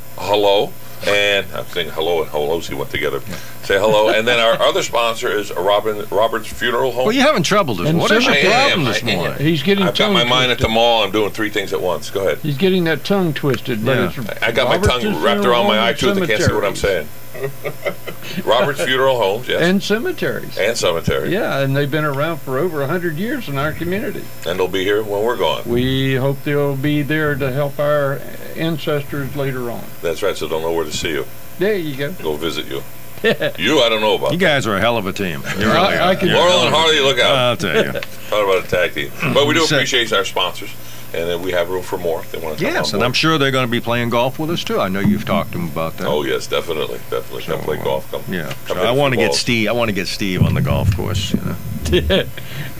S1: and I'm saying hello and Holosi went together. Say hello, and then our other sponsor is Robert's Funeral Home.
S4: Well, you're having trouble this morning. What is your problem this morning?
S5: He's getting
S1: I've got my mind at the mall. I'm doing 3 things at once. Go ahead.
S5: He's getting that tongue twisted.
S1: Yeah. I got my tongue wrapped around my eye tooth. I can't see what I'm saying. Robert's Funeral Homes, yes.
S5: And cemeteries.
S1: And cemeteries.
S5: Yeah, and they've been around for over 100 years in our community.
S1: And they'll be here when we're gone.
S5: We hope they'll be there to help our ancestors later on.
S1: That's right, so they'll know where to see you.
S5: There you go.
S1: Go visit you. You, I don't know about.
S4: You guys are a hell of a team. You really are.
S1: Laurel and Harley, look out.
S4: I'll tell you.
S1: Talk about a tag team. But we do appreciate our sponsors. And then we have room for more if they want to come
S4: Yes, and I'm sure they're going to be playing golf with us too. I know you've talked to them about that.
S1: Oh yes, definitely. Come play golf. Come
S4: I want to get Steve. I want to get Steve on the golf course.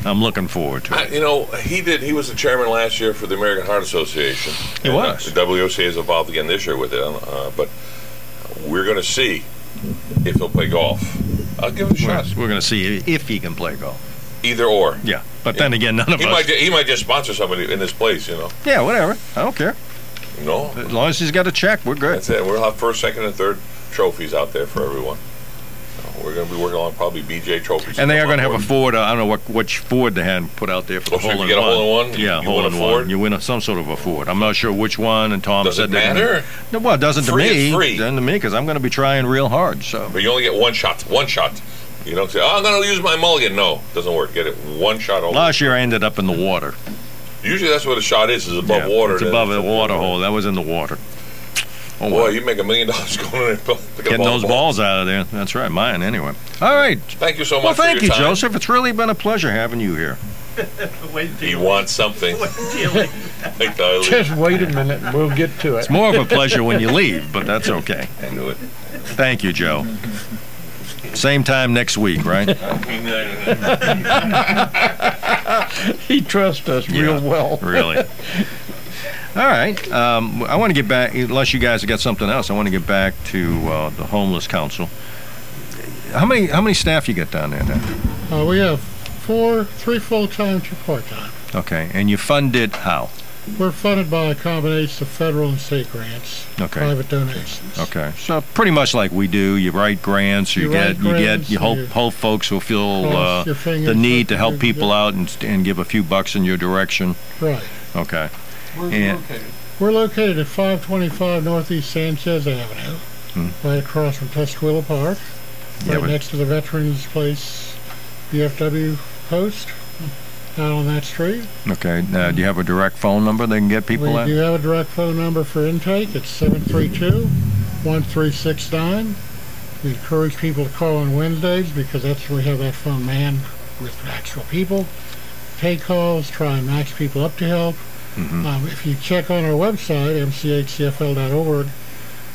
S4: I'm looking forward to it.
S1: He was the chairman last year for the American Heart Association.
S4: He was.
S1: The WOCA is involved again this year with it, but we're going to see if he'll play golf. I'll give it a shot.
S4: We're going to see if he can play golf.
S1: Either or.
S4: Yeah, but then again, none of us.
S1: He might just sponsor somebody in his place,
S4: Yeah, whatever. I don't care.
S1: No.
S4: As long as he's got a check, we're good.
S1: That's it. We'll have first, second, and third trophies out there for everyone. We're going to be working on probably BJ trophies.
S4: And they are going to have a Ford. I don't know which Ford they had put out there for the hole in one.
S1: You get a hole in one?
S4: Yeah, hole in one. You win some sort of a Ford. I'm not sure which one. And Tom said
S1: it matter?
S4: No, well, it doesn't to me.
S1: It's free.
S4: It doesn't to me because I'm going to be trying real hard. So.
S1: But you only get one shot. One shot. You don't say, I'm going to use my mulligan. No, doesn't work. Get it one shot over.
S4: Last year I ended up in the water.
S1: Usually that's what a shot is above water.
S4: It's above a water hole. That was in the water.
S1: Oh, boy, you make $1 million going in there.
S4: Getting those balls out of there. That's right, mine anyway. All right.
S1: Thank you so much
S4: for your time. Well, thank you,
S1: time.
S4: Joseph. It's really been a pleasure having you here.
S1: He wants something.
S5: Just wait a minute and we'll get to it.
S4: It's more of a pleasure when you leave, but that's okay.
S1: I knew it.
S4: Thank you, Joe. Same time next week, right?
S5: He trusts us real well.
S4: Really. All right. I want to get back, unless you guys have got something else, I want to get back to the Homeless Council. How many staff you got down there now?
S10: We have 3 full-time, 2 part-time.
S4: Okay. And you fund it how?
S10: We're funded by a combination of federal and state grants, private donations.
S4: Okay, so pretty much like we do. You write grants, you help folks who feel the need to help people out and give a few bucks in your direction.
S10: Right.
S4: Okay.
S10: Where's it located? We're located at 525 Northeast Sanchez Avenue, right across from Tuscaloosa Park, right next to the Veterans Place VFW post. Out on that street.
S4: Okay. Do you have a direct phone number they can get people at?
S10: We do have a direct phone number for intake. It's 732-1369. We encourage people to call on Wednesdays because that's where we have that phone manned with actual people. Take calls, try and match people up to help. If you check on our website, mchcfl.org,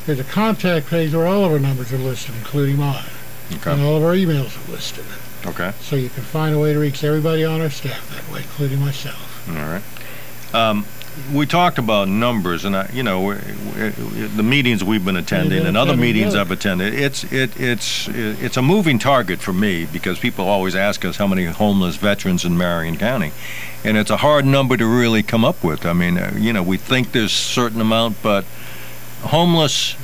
S10: there's a contact page where all of our numbers are listed, including mine.
S4: Okay.
S10: And all of our emails are listed.
S4: Okay.
S10: So you can find a way to reach everybody on our staff that way, including myself.
S4: All right. We talked about numbers, and the meetings we've been attending and other meetings I've attended. It's a moving target for me because people always ask us how many homeless veterans in Marion County, and it's a hard number to really come up with. I mean, we think there's a certain amount, but homeless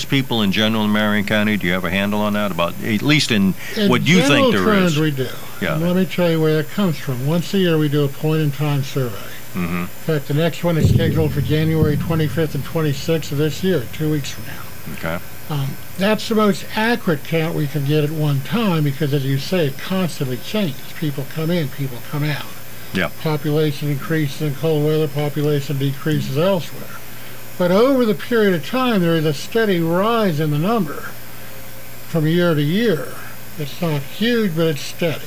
S4: people in general in Marion County, do you have a handle on that? About at least in what you think there
S10: trends
S4: is?
S10: We do.
S4: Yeah.
S10: And let me tell you where that comes from. Once a year, we do a point-in-time survey. In fact, the next one is scheduled for January 25th and 26th of this year, 2 weeks from now.
S4: Okay.
S10: That's the most accurate count we can get at one time because, as you say, it constantly changes. People come in, people come out.
S4: Yeah.
S10: Population increases in cold weather, population decreases elsewhere. But over the period of time, there is a steady rise in the number from year to year. It's not huge, but it's steady.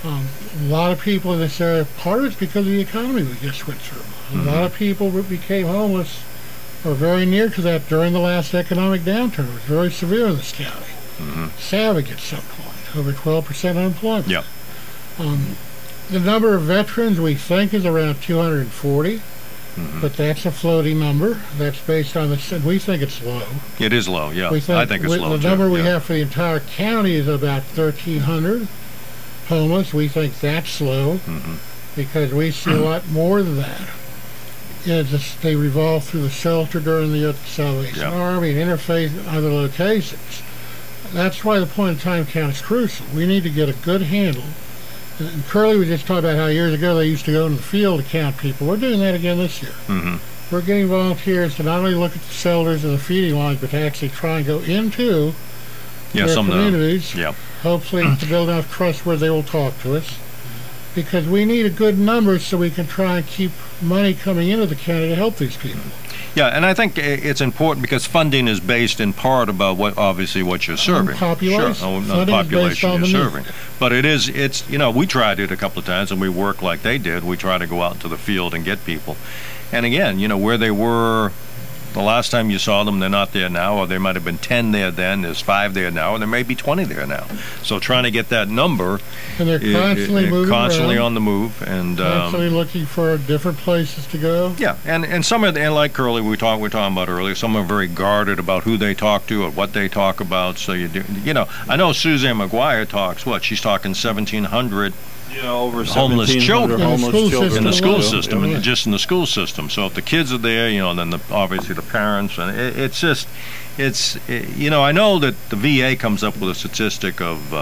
S10: A lot of people in this area, part of it's because of the economy we just went through. A lot of people became homeless or very near to that during the last economic downturn. It was very severe in this county. Savage at some point, over 12% unemployment.
S4: Yeah.
S10: The number of veterans we think is around 240, but that's a floating number. That's based on the, we think it's low.
S4: It is low, yeah. I think it's low,
S10: the
S4: too.
S10: number we
S4: Yeah.
S10: have for the entire county is about 1,300 homeless. We think that's low because we see a lot more than that. They revolve through the shelter during the Salvation Army and interfaith and other locations. That's why the point-in-time count is crucial. We need to get a good handle. And Curly was just talking about how years ago they used to go in the field to count people. We're doing that again this year. We're getting volunteers to not only look at the shelters and the feeding lines, but to actually try and go into their communities, hopefully to build enough trust where they will talk to us. Because we need a good number so we can try and keep money coming into the county to help these people.
S4: Yeah, and I think it's important because funding is based in part about obviously what you're serving.
S10: Population.
S4: Sure, on the
S10: Funding is based
S4: population
S10: on
S4: you're
S10: the
S4: serving.
S10: need.
S4: But it's we tried it a couple of times and we work like they did. We try to go out into the field and get people. And again, where they were the last time you saw them, they're not there now, or there might have been 10 there then, there's 5 there now, and there may be 20 there now. So trying to get that number,
S10: and they're constantly moving
S4: constantly
S10: around,
S4: on the move, and
S10: constantly looking for different places to go.
S4: Yeah, and some of the, and like Curly we were talking about earlier, some are very guarded about who they talk to or what they talk about. So I know Suzanne McGuire talks she's talking 1,700.
S7: Over
S4: homeless children
S7: in
S4: the school system, and just in the school system. So if the kids are there, then obviously the parents, and I know that the VA comes up with a statistic of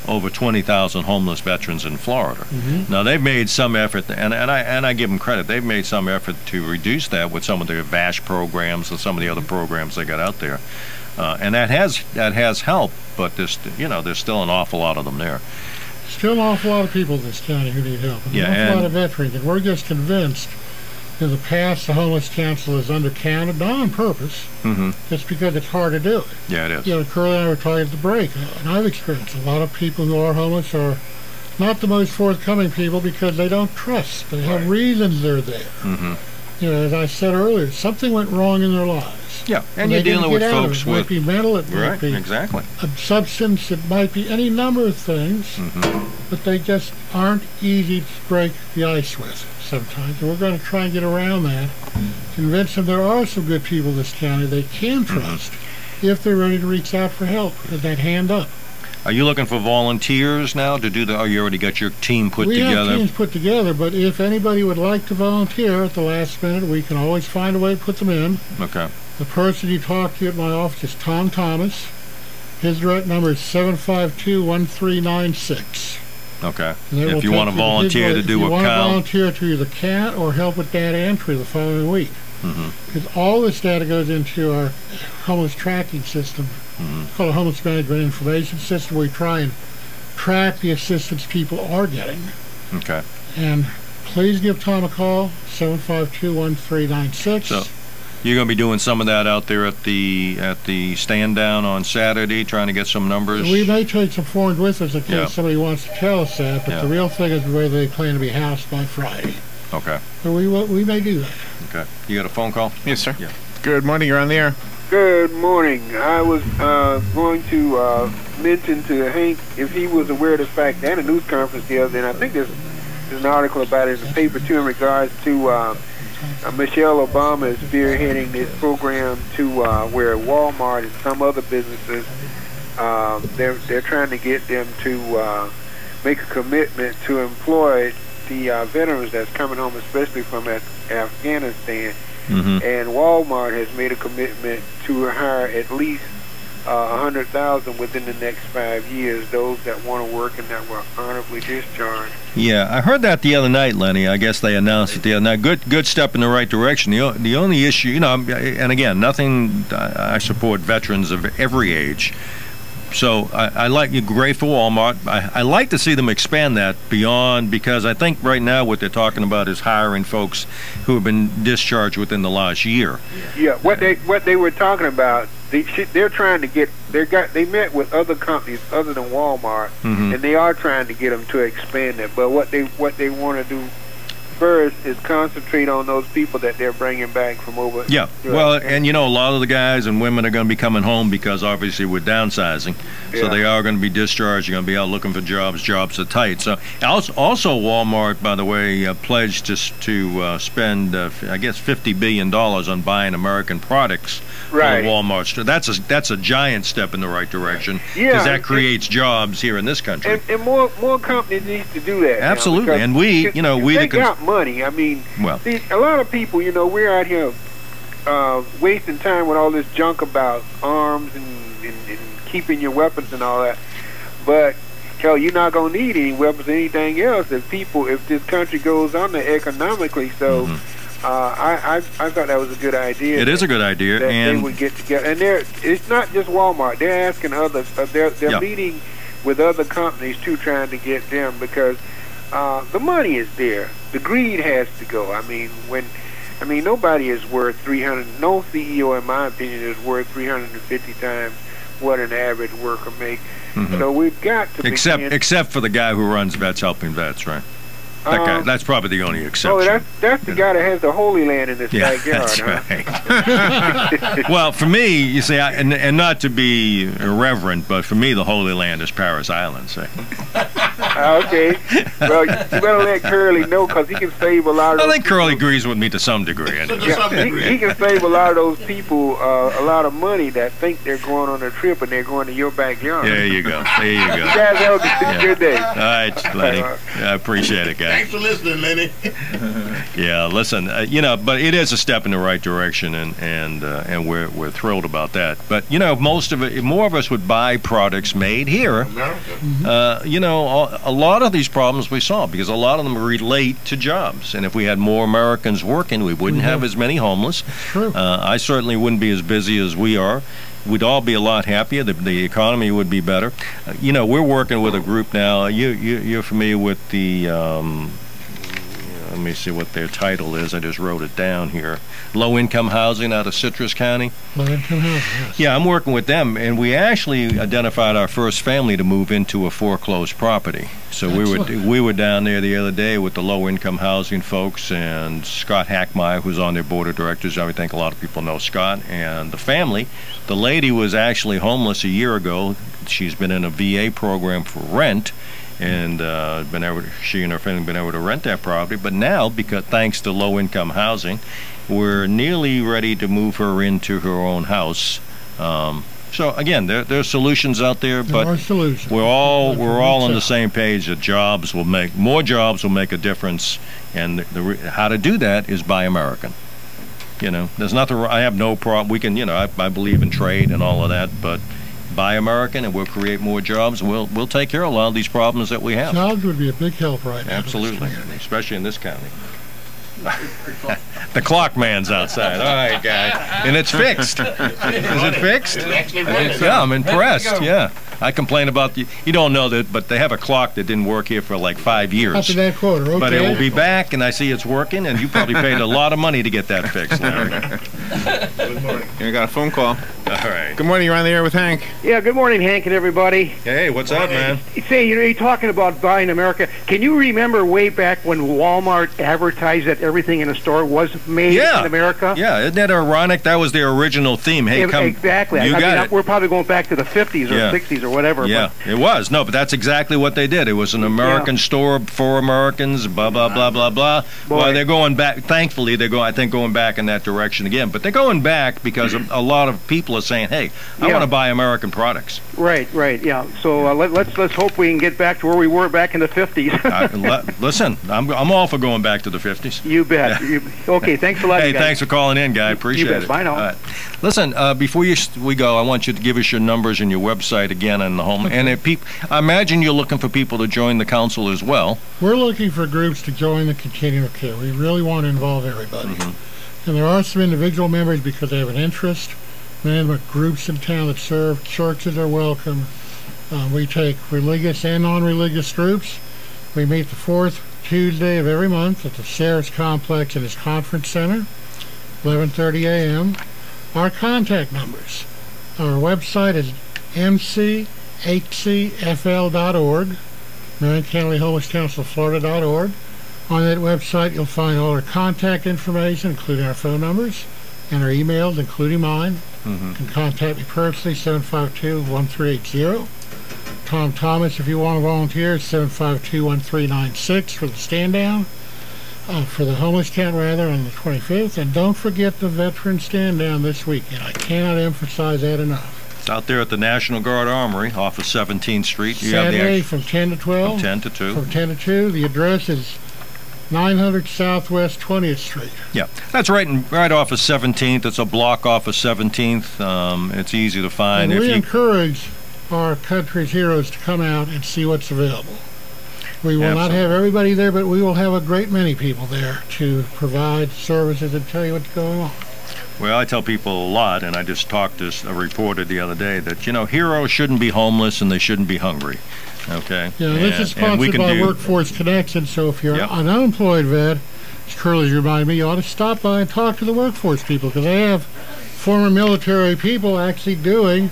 S4: over 20,000 homeless veterans in Florida. Now they've made some effort, and I give them credit. They've made some effort to reduce that with some of their VASH programs and some of the other programs they got out there, and that has helped. But there's still an awful lot of them there.
S10: Still an awful lot of people in this county who need help. An awful lot of veterans. And we're just convinced in the past the homeless council is undercounted, not on purpose, just because it's hard to do it.
S4: Yeah, it is.
S10: Curly and I were talking at the break, and I've experienced a lot of people who are homeless are not the most forthcoming people because they don't trust. They have reasons they're there. As I said earlier, something went wrong in their lives.
S4: Yeah, and you're dealing with folks
S10: with... It might be mental, it might be
S4: exactly.
S10: a substance, it might be any number of things, but they just aren't easy to break the ice with sometimes. And we're going to try and get around that, convince them there are some good people in this county they can trust if they're ready to reach out for help, with that hand up.
S4: Are you looking for volunteers now to do that? Or you already got your team put together?
S10: We have teams put together, but if anybody would like to volunteer at the last minute, we can always find a way to put them in.
S4: Okay.
S10: The person you talk to at my office is Tom Thomas. His direct number is 752-1396.
S4: Okay. If you want to volunteer to do a count. If you want to
S10: volunteer to either count or help with data entry the following week. Because all this data goes into our homeless tracking system. It's called a homeless management information system. We try and track the assistance people are getting. Okay. And please give Tom a call, 752-1396.
S4: So you're going to be doing some of that out there at the stand down on Saturday, trying to get some numbers?
S10: We may take some forms with us in case somebody wants to tell us that, but the real thing is whether they plan to be housed by Friday.
S4: Okay.
S10: So we may do that.
S4: Okay. You got a phone call?
S3: Yes, sir.
S4: Yeah.
S3: Good morning. You're on the air.
S7: Good morning. I was going to mention to Hank if he was aware of the fact that a news conference the other day, and I think there's an article about it in the paper too in regards to Michelle Obama is spearheading this program to where Walmart and some other businesses they're trying to get them to make a commitment to employ the veterans that's coming home, especially from Afghanistan.
S4: Mm-hmm.
S7: And Walmart has made a commitment to hire at least 100,000 within the next 5 years, those that want to work and that were honorably discharged.
S4: Yeah, I heard that the other night, Lenny. I guess they announced it the other night. Good step in the right direction. The only issue, you know, and again, nothing, I support veterans of every age. So I like you, great for Walmart. I like to see them expand that beyond, because I think right now what they're talking about is hiring folks who have been discharged within the last year.
S7: Yeah, what they were talking about, they're trying to get they met with other companies other than Walmart,
S4: Mm-hmm.
S7: and they are trying to get them to expand it. But what they want to do first is concentrate on those people that they're bringing back from over.
S4: Yeah, well, and you know, a lot of the guys and women are going to be coming home because obviously we're downsizing. So they are going to be discharged. You're going to be out looking for jobs. Jobs are tight. So also Walmart, by the way, pledged to spend, I guess, $50 billion on buying American products for the Walmart store. That's a giant step in the right direction, because that creates jobs here in this country.
S7: And more companies need to do that.
S4: Absolutely,
S7: now,
S4: and we
S7: they got money. I mean, see, a lot of people, you know, we're out here wasting time with all this junk about arms and keeping your weapons and all that. But hell, you're not gonna need any weapons or anything else if this country goes under economically. So I thought that was a good idea.
S4: It is a good idea,
S7: that
S4: and
S7: they would get together. And it's not just Walmart. They're asking others. They're meeting with other companies too, trying to get them, because the money is there. The greed has to go. I mean, nobody is worth 300. No CEO, in my opinion, is worth 350 times what an average worker makes.
S4: Mm-hmm.
S7: So we've got to
S4: except for the guy who runs Vets Helping Vets, right? That guy. That's probably the only exception.
S7: Oh, that's the guy that has the Holy Land in his backyard.
S4: That's right. Well, for me, you see, and not to be irreverent, but for me, the Holy Land is Paris Island. See.
S7: Okay. Well, you better let Curly know, because he can save a lot of those
S4: I think Curly agrees with me to some degree. Anyway.
S7: He can save a lot of those people a lot of money that think they're going on a trip and they're going to your backyard.
S4: There you go. There you go.
S7: You guys have a good day.
S4: All right, Lenny. I appreciate it, guys.
S8: Thanks for listening, Lenny.
S4: Yeah, listen, but it is a step in the right direction, and we're thrilled about that. But more of us would buy products made here. A lot of these problems we solve because a lot of them relate to jobs, and if we had more Americans working, we wouldn't have as many homeless.
S10: True.
S4: I certainly wouldn't be as busy as we are. We'd all be a lot happier. The economy would be better. We're working with a group now. You're familiar with the let me see what their title is. I just wrote it down here. Low-income housing out of Citrus County.
S10: Low-income housing, yes.
S4: Yeah, I'm working with them, and we actually identified our first family to move into a foreclosed property. So we were down there the other day with the low-income housing folks, and Scott Hackmeyer, who's on their board of directors. I think a lot of people know Scott, and the family. The lady was actually homeless a year ago. She's been in a VA program for rent, and she and her family have been able to rent that property. But now, because thanks to low-income housing, we're nearly ready to move her into her own house. So again, there's solutions out there, but we're all on the same page that more jobs will make a difference, and how to do that is buy American. There's nothing. I have no problem. We can, I believe in trade and all of that, but buy American, and we'll create more jobs. We'll take care of a lot of these problems that we have.
S10: Jobs would be a big help right now.
S4: Absolutely, especially in this county. The clock man's outside. All right, guy. And it's fixed. Is it fixed? Yeah, I'm impressed. Yeah. I complain about you don't know that, but they have a clock that didn't work here for like 5 years.
S10: After that quarter, okay.
S4: But it will be back, and I see it's working, and you probably paid a lot of money to get that fixed, Larry.
S3: Good morning. You got a phone call.
S4: All All right.
S3: Good morning. You're on the air with Hank.
S9: Yeah, good morning, Hank and everybody.
S4: Hey, what's up, man?
S9: Say, you're talking about buying America. Can you remember way back when Walmart advertised that everything in the store was made in America?
S4: Yeah, isn't that ironic? That was their original theme. Hey, come.
S9: Exactly.
S4: You got it.
S9: We're probably going back to the 50s or 60s or whatever.
S4: Yeah, it was. No, but that's exactly what they did. It was an American store for Americans, blah, blah, blah, blah, blah. Well, they're going back. Thankfully, they're going, I think, going back in that direction again. But they're going back because a lot of people are saying, hey, I want to buy American products.
S9: Right, yeah. So let's hope we can get back to where we were back in the 50s.
S4: Listen, I'm all for going back to the 50s.
S9: You bet.
S4: Yeah.
S9: Okay, thanks a lot,
S4: Hey,
S9: guys.
S4: thanks for calling in, guy. Appreciate
S9: you bet.
S4: it.
S9: Bye now.
S4: All right. Listen, before we go, I want you to give us your numbers and your website again and the home. And I imagine you're looking for people to join the council as well.
S10: We're looking for groups to join the continuum of care. We really want to involve everybody. And there are some individual members because they have an interest. Many groups in town that serve. Churches are welcome. We take religious and non-religious groups. We meet the fourth Tuesday of every month at the Sayers Complex in its conference center, 11:30 a.m. Our contact numbers. Our website is mchcfl.org, Marion County Homeless Council Florida.org. On that website, you'll find all our contact information, including our phone numbers and our emails, including mine. You can contact me personally, 752-1380. Tom Thomas, if you want to volunteer, 752-1396 for the stand down, for the homeless count rather, on the 25th. And don't forget the veteran stand down this weekend. I cannot emphasize that enough.
S4: It's out there at the National Guard Armory off of 17th Street.
S10: Saturday from 10 to 12.
S4: From 10 to 2.
S10: From 10 to 2. The address is 900 Southwest 20th Street.
S4: Yeah, that's right off of 17th. It's a block off of 17th. It's easy to find.
S10: And we encourage our country's heroes to come out and see what's available. We will not have everybody there, but we will have a great many people there to provide services and tell you what's going on.
S4: Well, I tell people a lot, and I just talked to a reporter the other day, that, heroes shouldn't be homeless and they shouldn't be hungry. Okay?
S10: Yeah, this is sponsored by Workforce Connection, so if you're an unemployed vet, as Curly's reminded me, you ought to stop by and talk to the workforce people, because they have former military people actually doing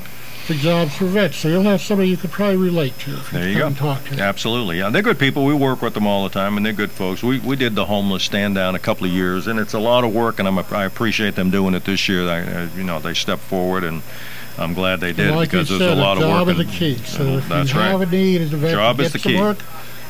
S10: the jobs for vets, so you'll have somebody you could probably relate to if you come and talk to them.
S4: Absolutely. Yeah, they're good people. We work with them all the time, and they're good folks. We did the homeless stand down a couple of years, and it's a lot of work, and I appreciate them doing it this year. They stepped forward, and I'm glad they did, because there's a lot of work.
S10: Job is the key. So if you have a need as a vet to get some work,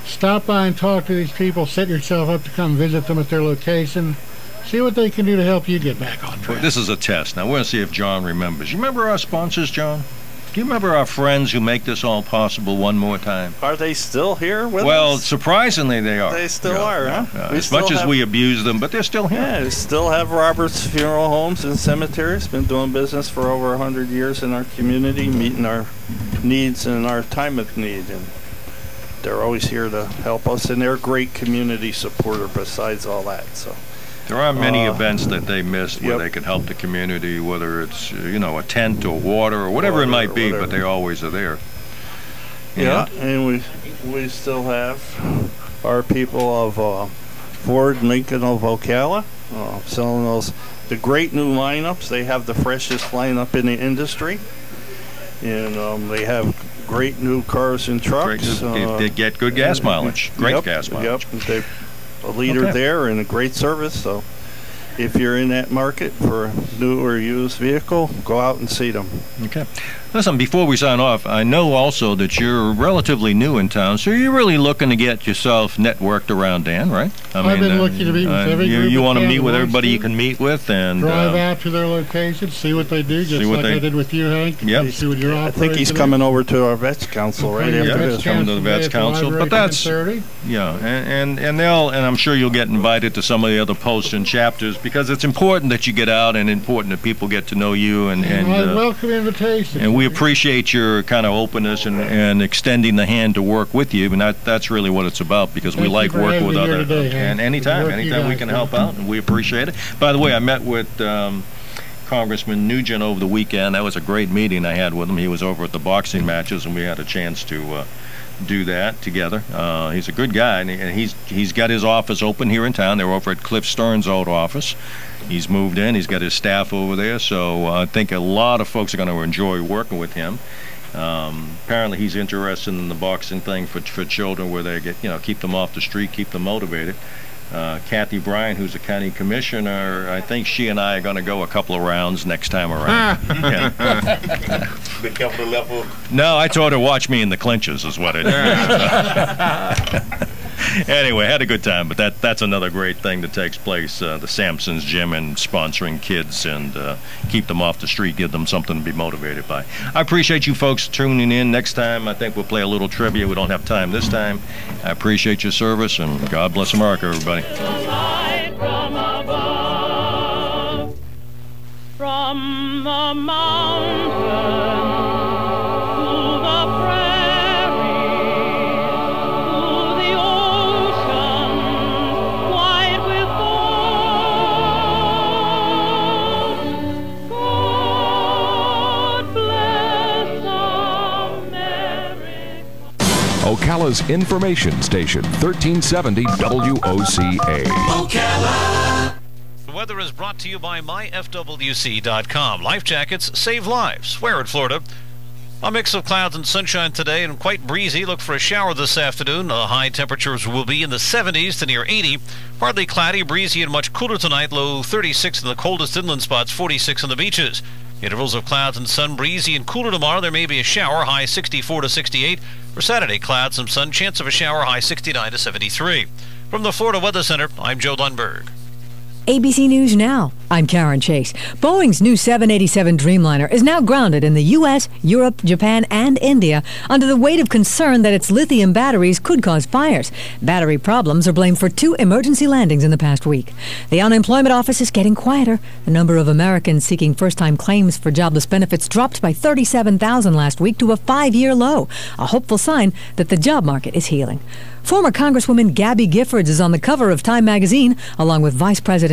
S10: stop by and talk to these people. Set yourself up to come visit them at their location. See what they can do to help you get back on track.
S4: This is a test. Now, we're going to see if John remembers. You remember our sponsors, John? Do you remember our friends who make this all possible one more time?
S11: Are they still here with us?
S4: Well, surprisingly, they are.
S11: They still are, huh?
S4: As much as we abuse them, but they're still here.
S11: Yeah, we still have Robert's Funeral Homes and Cemeteries. Been doing business for over 100 years in our community, meeting our needs and our time of need. And they're always here to help us, and they're a great community supporter besides all that. So.
S4: There are many events that they missed where they can help the community, whether it's a tent or water or whatever it might be, but they always are there.
S11: Yeah, and we still have our people of Ford, Lincoln of Ocala selling the great new lineups. They have the freshest lineup in the industry, and they have great new cars and trucks.
S4: They get good gas mileage, great gas mileage.
S11: Yep, they're a leader there and a great service. So if you're in that market for a new or used vehicle, go out and see them.
S4: Okay. Listen, before we sign off, I know also that you're relatively new in town, so you're really looking to get yourself networked around Dan, right?
S10: I've been looking to meet with every group.
S4: You want to meet with everybody you can meet with, and
S10: drive out to their location, see what they do, just like I did with you, Hank.
S4: Yep.
S10: See what you're
S11: I think he's coming over to our Vets Council right after this.
S4: Coming to the Vets Council, but that's and I'm sure you'll get invited to some of the other posts and chapters, because it's important that you get out and important that people get to know you and
S10: welcome invitations.
S4: And we appreciate your kind of openness and extending the hand to work with you, and that's really what it's about, because we like working with others. And anytime we can help out, and we appreciate it. By the way, I met with Congressman Nugent over the weekend. That was a great meeting I had with him. He was over at the boxing matches, and we had a chance to do that together. He's a good guy, and he's got his office open here in town. They're over at Cliff Stearns' old office. He's moved in. He's got his staff over there, so I think a lot of folks are going to enjoy working with him. Apparently, he's interested in the boxing thing for children, where they get, keep them off the street, keep them motivated. Kathy Bryan, who's the county commissioner, I think she and I are going to go a couple of rounds next time around.
S8: Be careful to level.
S4: No, I told her watch me in the clinches is what it is. Anyway, had a good time, but that's another great thing that takes place, the Sampson's Gym and sponsoring kids and keep them off the street, give them something to be motivated by. I appreciate you folks tuning in. Next time, I think we'll play a little trivia. We don't have time this time. I appreciate your service, and God bless America, everybody.
S22: From the mountain to the prairie to the ocean white with gold. God bless America.
S12: Ocala's information station, 1370 WOCA.
S13: Ocala. The weather is brought to you by myfwc.com. Life jackets save lives. Wear it, Florida. A mix of clouds and sunshine today and quite breezy. Look for a shower this afternoon. The high temperatures will be in the 70s to near 80. Partly cloudy, breezy, and much cooler tonight. Low 36 in the coldest inland spots, 46 on the beaches. Intervals of clouds and sun, breezy and cooler tomorrow. There may be a shower, high 64 to 68. For Saturday, clouds, some sun, chance of a shower, high 69 to 73. From the Florida Weather Center, I'm Joe Lundberg.
S23: ABC News Now. I'm Karen Chase. Boeing's new 787 Dreamliner is now grounded in the U.S., Europe, Japan, and India under the weight of concern that its lithium batteries could cause fires. Battery problems are blamed for 2 emergency landings in the past week. The unemployment office is getting quieter. The number of Americans seeking first-time claims for jobless benefits dropped by 37,000 last week to a 5-year low, a hopeful sign that the job market is healing. Former Congresswoman Gabby Giffords is on the cover of Time magazine, along with Vice President